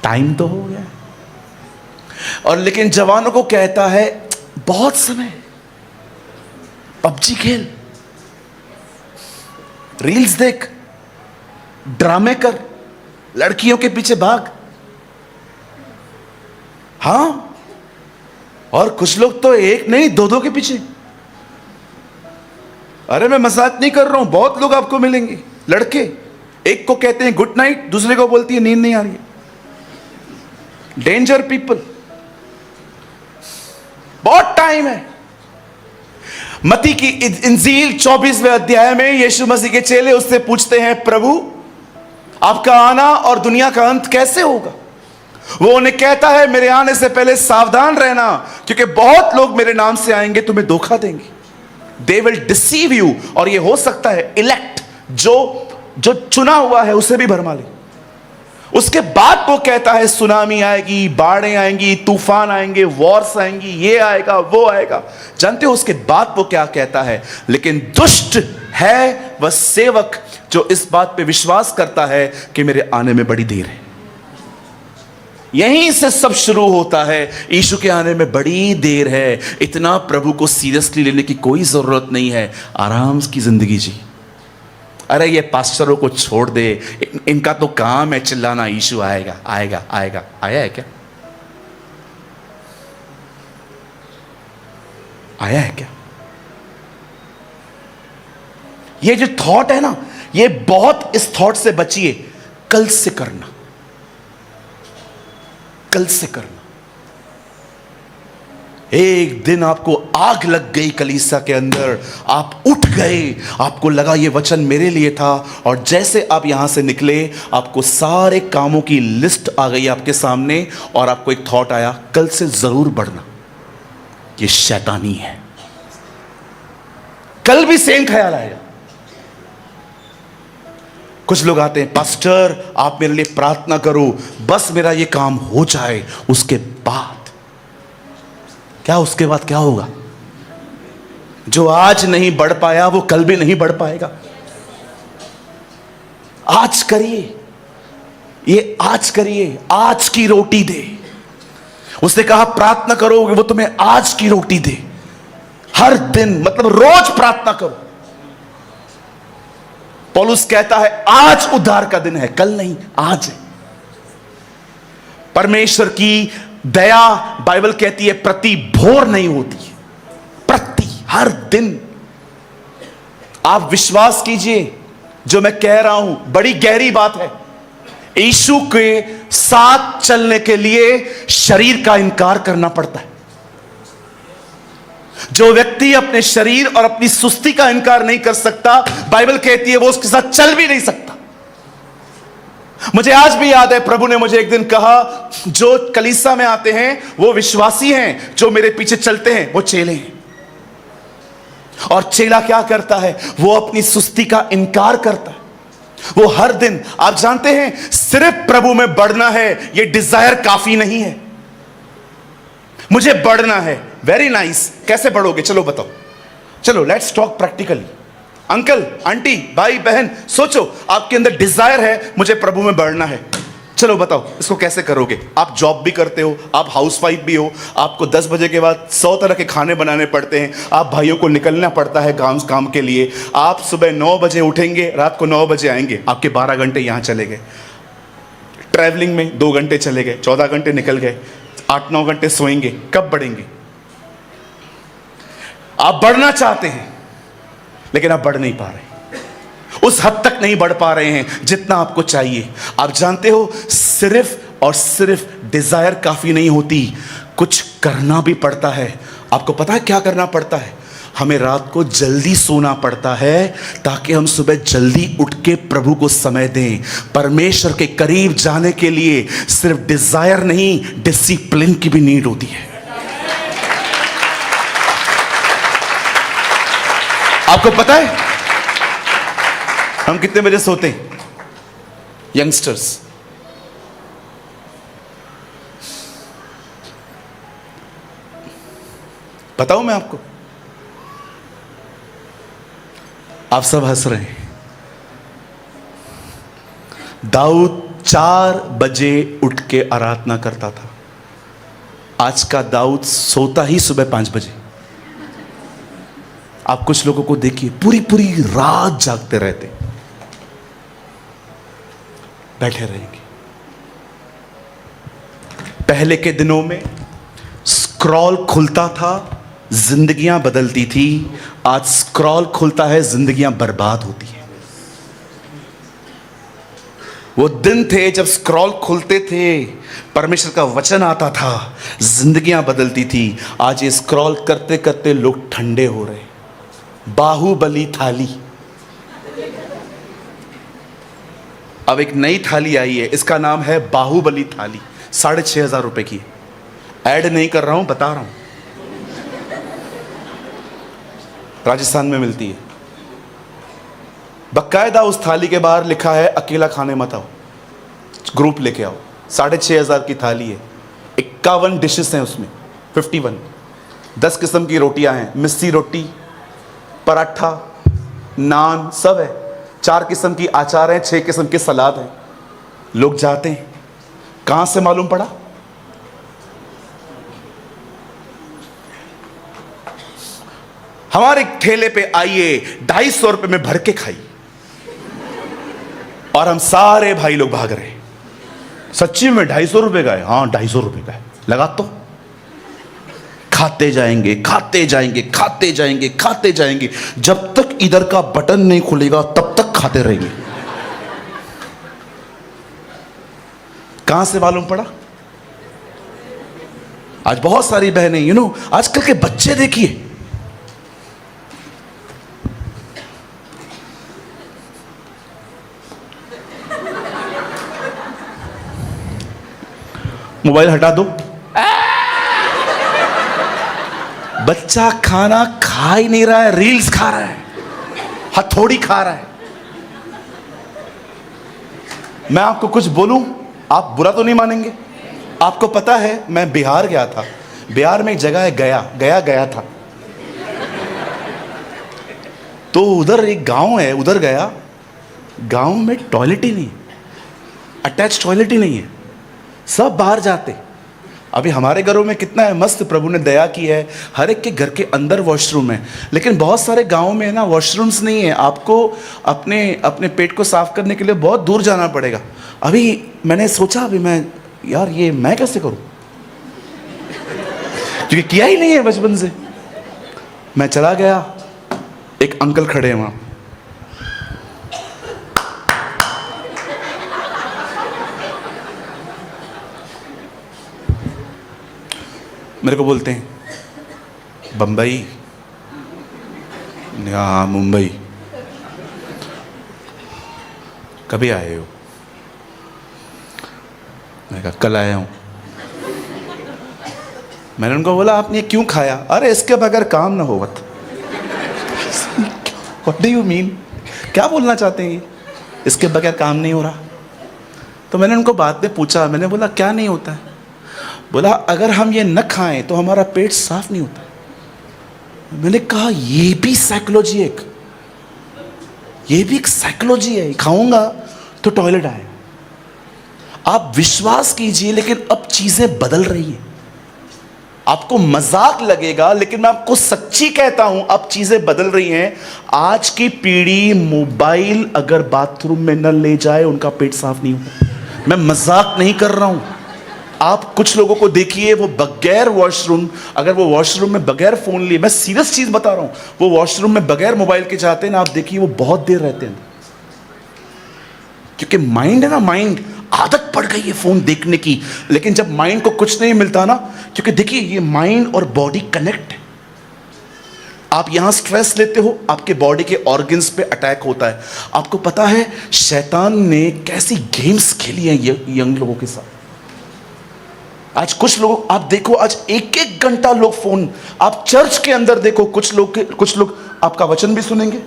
टाइम तो हो गया। और लेकिन जवानों को कहता है बहुत समय, पबजी खेल, रील्स देख, ड्रामे कर, लड़कियों के पीछे भाग। हां, और कुछ लोग तो एक नहीं दो के पीछे। अरे मैं मजाक नहीं कर रहा हूं, बहुत लोग आपको मिलेंगे। लड़के एक को कहते हैं गुड नाइट, दूसरे को बोलती है नींद नहीं आ रही है। डेंजर पीपल, बहुत टाइम है। मत्ती की इंजील 24वें अध्याय में यीशु मसीह के चेले उससे पूछते हैं, प्रभु आपका आना और दुनिया का अंत कैसे होगा? वो उन्हें कहता है, मेरे आने से पहले सावधान रहना, क्योंकि बहुत लोग मेरे नाम से आएंगे, तुम्हें धोखा देंगे। They will deceive you. और ये हो सकता है इलेक्ट, जो चुना हुआ है उसे भी भरमा ले। उसके बाद वो कहता है सुनामी आएगी, बाढ़ें आएंगी, तूफान आएंगे, वॉर्स आएंगी, ये आएगा वो आएगा। जानते हो उसके बाद वो क्या कहता है? लेकिन दुष्ट है वह सेवक जो इस बात पे विश्वास करता है कि मेरे आने में बड़ी देर है। यहीं से सब शुरू होता है, यीशु के आने में बड़ी देर है। इतना प्रभु को सीरियसली लेने की कोई जरूरत नहीं है। आराम की जिंदगी जी, अरे ये पास्टरों को छोड़ दे, इनका तो काम है चिल्लाना, यीशु आएगा आएगा आएगा। आया है क्या? आया है क्या? ये जो थॉट है ना, ये बहुत, इस थॉट से बचिए। कल से करना, कल से करना। एक दिन आपको आग लग गई कलीसिया के अंदर, आप उठ गए, आपको लगा ये वचन मेरे लिए था, और जैसे आप यहां से निकले आपको सारे कामों की लिस्ट आ गई आपके सामने, और आपको एक थॉट आया, कल से जरूर बढ़ना। ये शैतानी है। कल भी सेम ख्याल आएगा। कुछ लोग आते हैं, पास्टर आप मेरे लिए प्रार्थना करो, बस मेरा ये काम हो जाए, उसके बाद क्या? उसके बाद क्या होगा? जो आज नहीं बढ़ पाया वो कल भी नहीं बढ़ पाएगा। आज करिए, ये आज करिए, आज की रोटी दे। उसने कहा प्रार्थना करोगे वो तुम्हें आज की रोटी दे। हर दिन, मतलब रोज प्रार्थना करो। पौलुस कहता है आज उद्धार का दिन है, कल नहीं, आज है। परमेश्वर की दया, बाइबल कहती है, प्रति भोर नहीं होती, प्रति, हर दिन। आप विश्वास कीजिए, जो मैं कह रहा हूं बड़ी गहरी बात है। यीशु के साथ चलने के लिए शरीर का इनकार करना पड़ता है। जो व्यक्ति अपने शरीर और अपनी सुस्ती का इनकार नहीं कर सकता, बाइबल कहती है वो उसके साथ चल भी नहीं सकता। मुझे आज भी याद है, प्रभु ने मुझे एक दिन कहा, जो कलीसिया में आते हैं वो विश्वासी हैं, जो मेरे पीछे चलते हैं वो चेले हैं। और चेला क्या करता है? वो अपनी सुस्ती का इनकार करता है। वो हर दिन, आप जानते हैं, सिर्फ प्रभु में बढ़ना है, ये डिजायर काफी नहीं है। मुझे बढ़ना है, वेरी नाइस, कैसे बढ़ोगे? चलो बताओ, चलो let's talk practically. Uncle, aunty, भाई, बहन, सोचो, आपके अंदर डिजायर है मुझे प्रभु में बढ़ना है, चलो बताओ इसको कैसे करोगे? आप जॉब भी करते हो, आप हाउसवाइफ भी हो, आपको 10 बजे के बाद 100 तरह के खाने बनाने पड़ते हैं, आप भाइयों को निकलना पड़ता है काम के लिए, आप सुबह 9 बजे उठेंगे, रात को 9 बजे आएंगे, आपके 12 घंटे यहां चले गए, ट्रैवलिंग में 2 घंटे चले गए, 14 घंटे निकल गए, 8-9 घंटे सोएंगे, कब बढ़ेंगे? आप बढ़ना चाहते हैं लेकिन आप बढ़ नहीं पा रहे, उस हद तक नहीं बढ़ पा रहे हैं जितना आपको चाहिए। आप जानते हो, सिर्फ और सिर्फ डिजायर काफी नहीं होती, कुछ करना भी पड़ता है। आपको पता है क्या करना पड़ता है? हमें रात को जल्दी सोना पड़ता है ताकि हम सुबह जल्दी उठ के प्रभु को समय दें। परमेश्वर के करीब जाने के लिए सिर्फ डिजायर नहीं, डिसिप्लिन की भी नीड होती है। आपको पता है हम कितने बजे सोते हैं यंगस्टर्स? बताऊं मैं आपको? आप सब हंस रहे हैं। दाऊद 4 बजे उठ के आराधना करता था। आज का दाऊद सोता ही सुबह 5 बजे। आप कुछ लोगों को देखिए, पूरी पूरी रात जागते रहते, बैठे रहेंगे। पहले के दिनों में स्क्रॉल खुलता था, जिंदगियां बदलती थी। आज स्क्रॉल खुलता है, जिंदगियां बर्बाद होती हैं। वो दिन थे जब स्क्रॉल खुलते थे, परमेश्वर का वचन आता था, जिंदगियां बदलती थी। आज ये स्क्रॉल करते करते लोग ठंडे हो रहे। बाहुबली थाली, अब एक नई थाली आई है, इसका नाम है बाहुबली थाली, 6,500 रुपए की। ऐड नहीं कर रहा हूं, बता रहा हूं, राजस्थान में मिलती है। बकायदा उस थाली के बाहर लिखा है अकेला खाने मत आओ, ग्रुप लेके आओ। 6,500 की थाली है, 51 डिशेस हैं उसमें, 51, 10 किस्म की रोटियां हैं, मिस्सी रोटी, पराठा, नान, सब है, 4 किस्म की अचार हैं, 6 किस्म के सलाद हैं। लोग जाते हैं, कहां से मालूम पड़ा? हमारे ठेले पे आइए, 250 रुपए में भर के खाइए। और हम सारे भाई लोग भाग रहे। सच्ची में 250 रुपए का है। हाँ 250 रुपए का है। लगा तो खाते जाएंगे खाते जाएंगे खाते जाएंगे खाते जाएंगे, जब तक इधर का बटन नहीं खुलेगा तब तक खाते रहेंगे। कहां से मालूम पड़ा? आज बहुत सारी बहनें आजकल के बच्चे देखिए, मोबाइल हटा दो, बच्चा खाना खा ही नहीं रहा है, रील्स खा रहा है, हथौड़ी खा रहा है। मैं आपको कुछ बोलूं, आप बुरा तो नहीं मानेंगे। आपको पता है मैं बिहार गया था। बिहार में एक जगह है गया था। तो उधर एक गांव है, उधर गया। गांव में टॉयलेट ही नहीं, अटैच टॉयलेट ही नहीं है, सब बाहर जाते। अभी हमारे घरों में कितना है, मस्त प्रभु ने दया की है, हर एक के घर के अंदर वॉशरूम है। लेकिन बहुत सारे गांवों में ना वॉशरूम्स नहीं है, आपको अपने अपने पेट को साफ करने के लिए बहुत दूर जाना पड़ेगा। अभी मैंने सोचा, अभी यार ये मैं कैसे करूं, क्योंकि किया ही नहीं है बचपन से। मैं चला गया, एक अंकल खड़े हैं वहां, मेरे को बोलते हैं बंबई, हाँ मुंबई, कभी आए हो? मैं कहा कल आया हूं। मैंने उनको बोला आपने क्यों खाया? अरे इसके बगैर काम ना होगा। What do you mean? क्या बोलना चाहते हैं ये? इसके बगैर काम नहीं हो रहा? तो मैंने उनको बाद में पूछा, मैंने बोला क्या नहीं होता है? बोला अगर हम ये न खाएं तो हमारा पेट साफ नहीं होता। मैंने कहा ये भी साइकोलॉजी है, ये भी एक साइकोलॉजी है, खाऊंगा तो टॉयलेट आए। आप विश्वास कीजिए, लेकिन अब चीजें बदल रही हैं। आपको मजाक लगेगा, लेकिन मैं आपको सच्ची कहता हूं, अब चीजें बदल रही हैं। आज की पीढ़ी मोबाइल अगर बाथरूम में न ले जाए उनका पेट साफ नहीं होता। मैं मजाक नहीं कर रहा हूं। आप कुछ लोगों को देखिए, वो बगैर वॉशरूम, अगर वो वॉशरूम में बगैर फोन लिए, मैं सीरियस चीज बता रहा हूं, वो वॉशरूम में बगैर मोबाइल के जाते हैं ना, आप देखिए वो बहुत देर रहते हैं। क्योंकि माइंड है ना, माइंड आदत पड़ गई है फोन देखने की। लेकिन जब माइंड को कुछ नहीं मिलता ना, क्योंकि देखिए ये माइंड और बॉडी कनेक्ट है। आप यहां स्ट्रेस लेते हो, आपके बॉडी के ऑर्गन्स पे अटैक होता है। आपको पता है शैतान ने कैसी गेम्स खेली हैं यंग लोगों के साथ। आज कुछ लोग आप देखो, आज एक एक घंटा लोग फोन, आप चर्च के अंदर देखो, कुछ लोग आपका वचन भी सुनेंगे,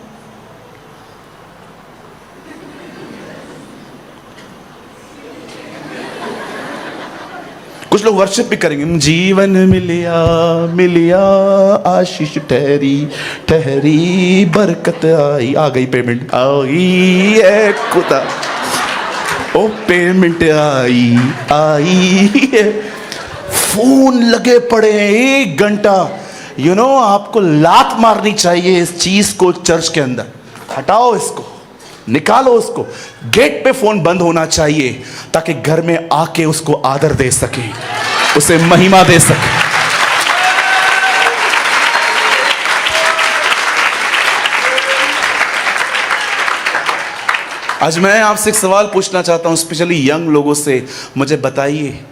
कुछ लोग वर्शिप भी करेंगे। जीवन मिलिया मिलिया आशीष ठहरी ठहरी बरकत आई, आ गई पेमेंट आई है खुदा, ओ पेमेंट आई आई है। फोन लगे पड़े हैं एक घंटा। आपको लात मारनी चाहिए इस चीज को चर्च के अंदर। हटाओ इसको, निकालो उसको। गेट पे फोन बंद होना चाहिए ताकि घर में आके उसको आदर दे सके, उसे महिमा दे सके। आज मैं आपसे एक सवाल पूछना चाहता हूं, स्पेशली यंग लोगों से। मुझे बताइए,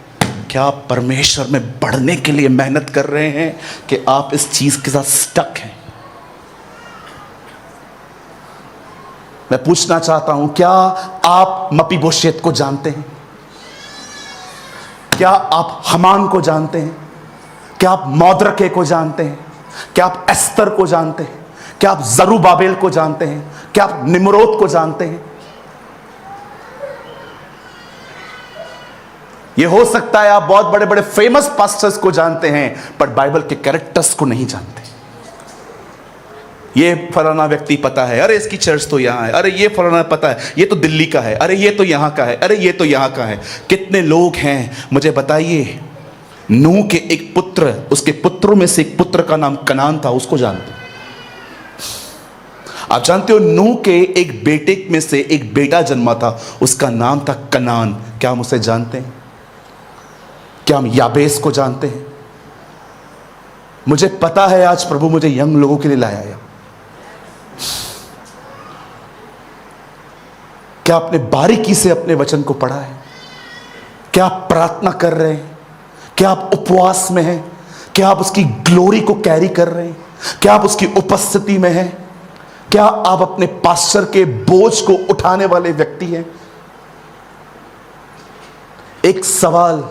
क्या आप परमेश्वर में बढ़ने के लिए मेहनत कर रहे हैं कि आप इस चीज के साथ स्टक हैं? मैं पूछना चाहता हूं, क्या आप मपीबोशेत को जानते हैं? क्या आप हमान को जानते हैं? क्या आप मौद्रके को जानते हैं? क्या आप एस्तर को जानते हैं? क्या आप जरूबाबेल को जानते हैं? क्या आप निम्रोद को जानते हैं? यह हो सकता है आप बहुत बड़े बड़े फेमस पास्टर्स को जानते हैं, पर बाइबल के कैरेक्टर्स को नहीं जानते। ये फलाना व्यक्ति पता है, अरे इसकी चर्च तो यहां है, अरे ये फलाना पता है, ये तो दिल्ली का है, अरे ये तो यहां का है, अरे ये तो यहां का है। कितने लोग हैं मुझे बताइए, नूह के एक पुत्र, उसके पुत्रों में से एक पुत्र का नाम कनान था, उसको जानते। आप जानते हो नूह के एक बेटे में से एक बेटा जन्मा था, उसका नाम था कनान। क्या हम उसे जानते हैं? क्या हम याबेस को जानते हैं? मुझे पता है आज प्रभु मुझे यंग लोगों के लिए लाया है। क्या आपने बारीकी से अपने वचन को पढ़ा है? क्या आप प्रार्थना कर रहे हैं? क्या आप उपवास में हैं? क्या आप उसकी ग्लोरी को कैरी कर रहे हैं? क्या आप उसकी उपस्थिति में हैं? क्या आप अपने पास्टर के बोझ को उठाने वाले व्यक्ति हैं? एक सवाल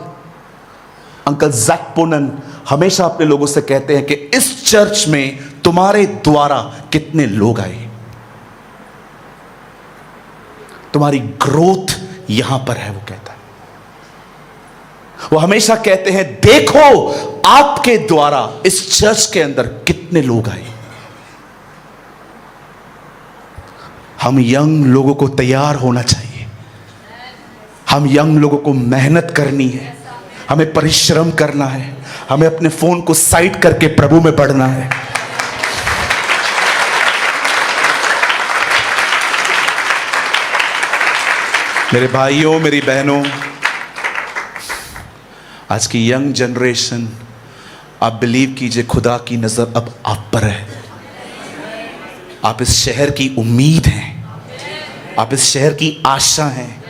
अंकल जैक पोनन हमेशा अपने लोगों से कहते हैं कि इस चर्च में तुम्हारे द्वारा कितने लोग आए? तुम्हारी ग्रोथ यहां पर है, वो कहता है। वो हमेशा कहते हैं देखो आपके द्वारा इस चर्च के अंदर कितने लोग आए। हम यंग लोगों को तैयार होना चाहिए। हम यंग लोगों को मेहनत करनी है, हमें परिश्रम करना है, हमें अपने फोन को साइड करके प्रभु में बढ़ना है। मेरे भाइयों, मेरी बहनों, आज की यंग जनरेशन, आप बिलीव कीजिए खुदा की नजर अब आप पर है। आप इस शहर की उम्मीद हैं, आप इस शहर की आशा हैं।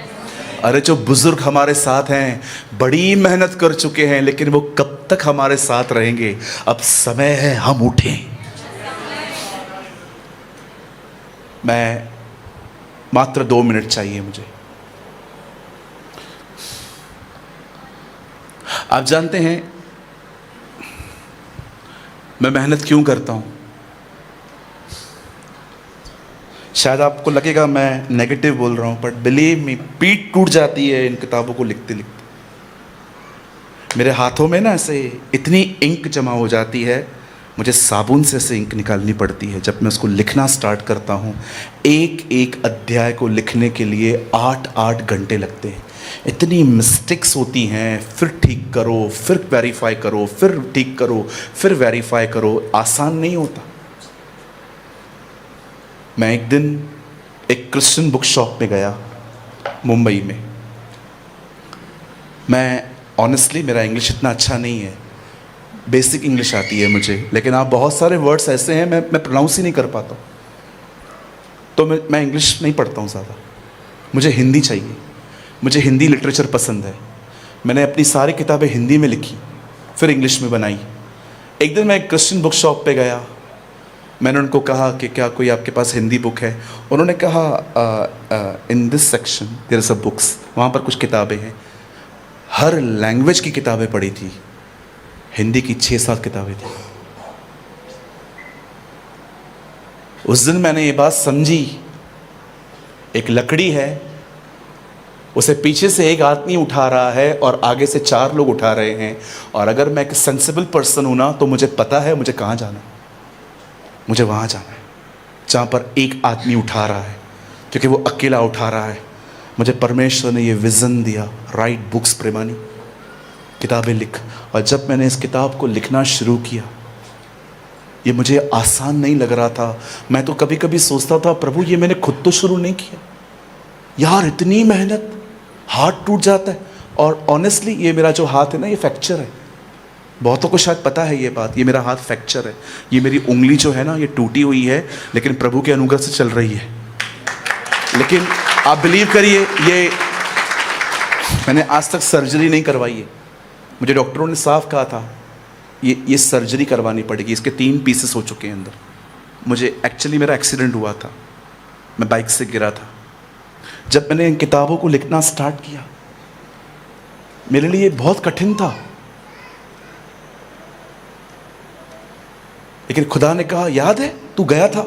अरे जो बुजुर्ग हमारे साथ हैं बड़ी मेहनत कर चुके हैं, लेकिन वो कब तक हमारे साथ रहेंगे? अब समय है हम उठें। मैं मात्र 2 मिनट चाहिए मुझे। आप जानते हैं मैं मेहनत क्यों करता हूं? शायद आपको लगेगा मैं नेगेटिव बोल रहा हूं, बट बिलीव मी, पीठ टूट जाती है इन किताबों को लिखते लिखते। मेरे हाथों में ना ऐसे इतनी इंक जमा हो जाती है, मुझे साबुन से ऐसे इंक निकालनी पड़ती है जब मैं उसको लिखना स्टार्ट करता हूं। एक एक अध्याय को लिखने के लिए 8-8 घंटे लगते हैं। इतनी मिस्टेक्स होती हैं, फिर ठीक करो, फिर वेरीफाई करो, फिर ठीक करो, फिर वेरीफाई करो। आसान नहीं होता। मैं एक दिन एक क्रिश्चियन बुक शॉप में गया मुंबई में। मैं ऑनेस्टली, मेरा इंग्लिश इतना अच्छा नहीं है, बेसिक इंग्लिश आती है मुझे, लेकिन आप बहुत सारे वर्ड्स ऐसे हैं मैं प्रोनाउंस ही नहीं कर पाता। तो मैं इंग्लिश नहीं पढ़ता हूँ ज़्यादा, मुझे हिंदी चाहिए। मुझे हिंदी लिटरेचर पसंद है। मैंने अपनी सारी किताबें हिंदी में लिखी, फिर इंग्लिश में बनाई। एक दिन मैं एक क्रिश्चियन बुक शॉप पे गया। मैंने उनको कहा कि क्या कोई आपके पास हिंदी बुक है? उन्होंने कहा in this section there are some books. वहाँ पर कुछ किताबें हैं। हर लैंग्वेज की किताबें पढ़ी थी। हिंदी की 6-7 किताबें थी। उस दिन मैंने ये बात समझी, एक लकड़ी है, उसे पीछे से एक आदमी उठा रहा है और आगे से 4 लोग उठा रहे हैं। और अगर मैं एक सेंसिबल पर्सन हूं ना, तो मुझे पता है मुझे कहाँ जाना है। मुझे वहाँ जाना है जहाँ पर एक आदमी उठा रहा है, क्योंकि वो अकेला उठा रहा है। मुझे परमेश्वर ने ये विज़न दिया, राइट बुक्स प्रेमानी, किताबें लिख। और जब मैंने इस किताब को लिखना शुरू किया, ये मुझे आसान नहीं लग रहा था। मैं तो कभी कभी सोचता था प्रभु ये मैंने खुद तो शुरू नहीं किया यार, इतनी मेहनत, हाथ टूट जाता है। और ऑनेस्टली ये मेरा जो हाथ है ना, ये फ्रैक्चर है। बहुतों को शायद पता है ये बात, ये मेरा हाथ फ्रैक्चर है। ये मेरी उंगली जो है ना, ये टूटी हुई है, लेकिन प्रभु के अनुग्रह से चल रही है। लेकिन आप बिलीव करिए, ये मैंने आज तक सर्जरी नहीं करवाई है। मुझे डॉक्टरों ने साफ कहा था ये सर्जरी करवानी पड़ेगी, इसके 3 पीसेस हो चुके हैं अंदर। मुझे एक्चुअली मेरा एक्सीडेंट हुआ था, मैं बाइक से गिरा था। जब मैंने इन किताबों को लिखना स्टार्ट किया, मेरे लिए बहुत कठिन था, लेकिन खुदा ने कहा याद है तू गया था,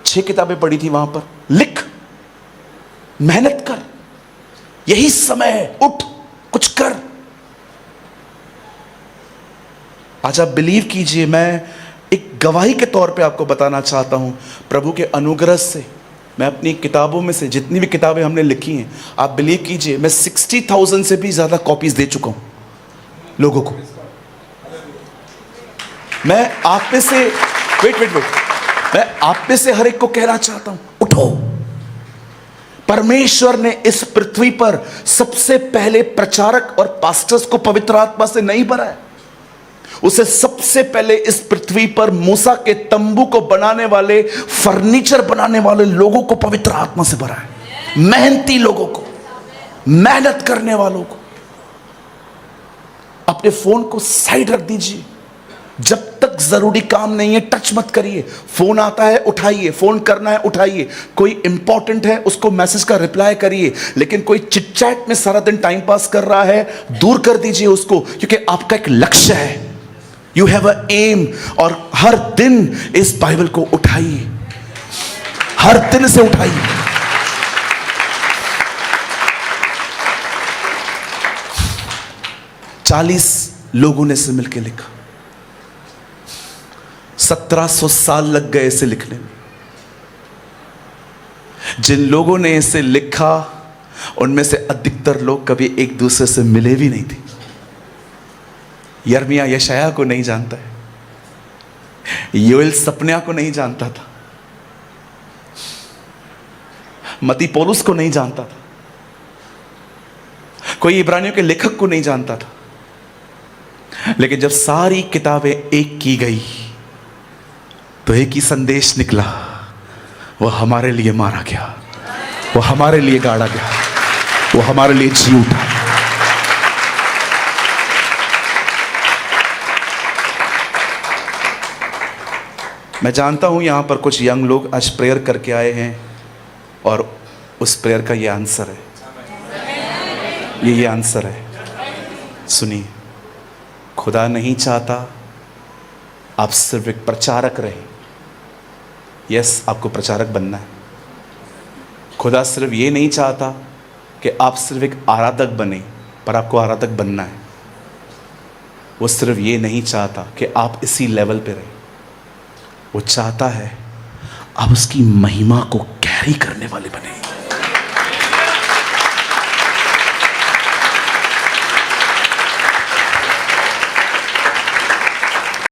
6 किताबें पढ़ी थी वहां पर, लिख, मेहनत कर, यही समय है, उठ, कुछ कर। आज आप बिलीव कीजिए, मैं एक गवाही के तौर पे आपको बताना चाहता हूं, प्रभु के अनुग्रह से मैं अपनी किताबों में से जितनी भी किताबें हमने लिखी हैं, आप बिलीव कीजिए मैं 60,000 से भी ज़्यादा कॉपीज दे चुका हूं लोगों को। मैं आप में से वेट मैं आप में से हर एक को कहना चाहता हूं, उठो। परमेश्वर ने इस पृथ्वी पर सबसे पहले प्रचारक और पास्टर्स को पवित्र आत्मा से नहीं भरा है। उसे सबसे पहले इस पृथ्वी पर मूसा के तंबू को बनाने वाले, फर्नीचर बनाने वाले लोगों को पवित्र आत्मा से भरा है। मेहनती लोगों को, मेहनत करने वालों को। अपने फोन को साइड रख दीजिए। जब तक जरूरी काम नहीं है टच मत करिए। फोन आता है उठाइए, फोन करना है उठाइए। कोई इंपॉर्टेंट है उसको मैसेज का रिप्लाई करिए, लेकिन कोई चिट चैट में सारा दिन टाइम पास कर रहा है, दूर कर दीजिए उसको, क्योंकि आपका एक लक्ष्य है। You have a aim. और हर दिन इस बाइबल को उठाइए, हर दिन से उठाइए। चालीस लोगों ने इसे मिलकर लिखा। 1700 साल लग गए इसे लिखने में। जिन लोगों ने इसे लिखा उनमें से अधिकतर लोग कभी एक दूसरे से मिले भी नहीं थे। यिर्मयाह यशायाह को नहीं जानता है, योएल सपन्याह को नहीं जानता था, मती पौलुस को नहीं जानता था, कोई इब्रानियों के लेखक को नहीं जानता था। लेकिन जब सारी किताबें एक की गई तो एक ही संदेश निकला, वो हमारे लिए मारा गया, वो हमारे लिए गाड़ा गया, वो हमारे लिए जी उठा। मैं जानता हूं यहां पर कुछ यंग लोग आज प्रेयर करके आए हैं और उस प्रेयर का ये आंसर है, ये आंसर है। सुनिए, खुदा नहीं चाहता आप सिर्फ एक प्रचारक रहे। यस, आपको प्रचारक बनना है। खुदा सिर्फ ये नहीं चाहता कि आप सिर्फ एक आराधक बने, पर आपको आराधक बनना है। वो सिर्फ ये नहीं चाहता कि आप इसी लेवल पे रहे। वो चाहता है आप उसकी महिमा को कैरी करने वाले बने।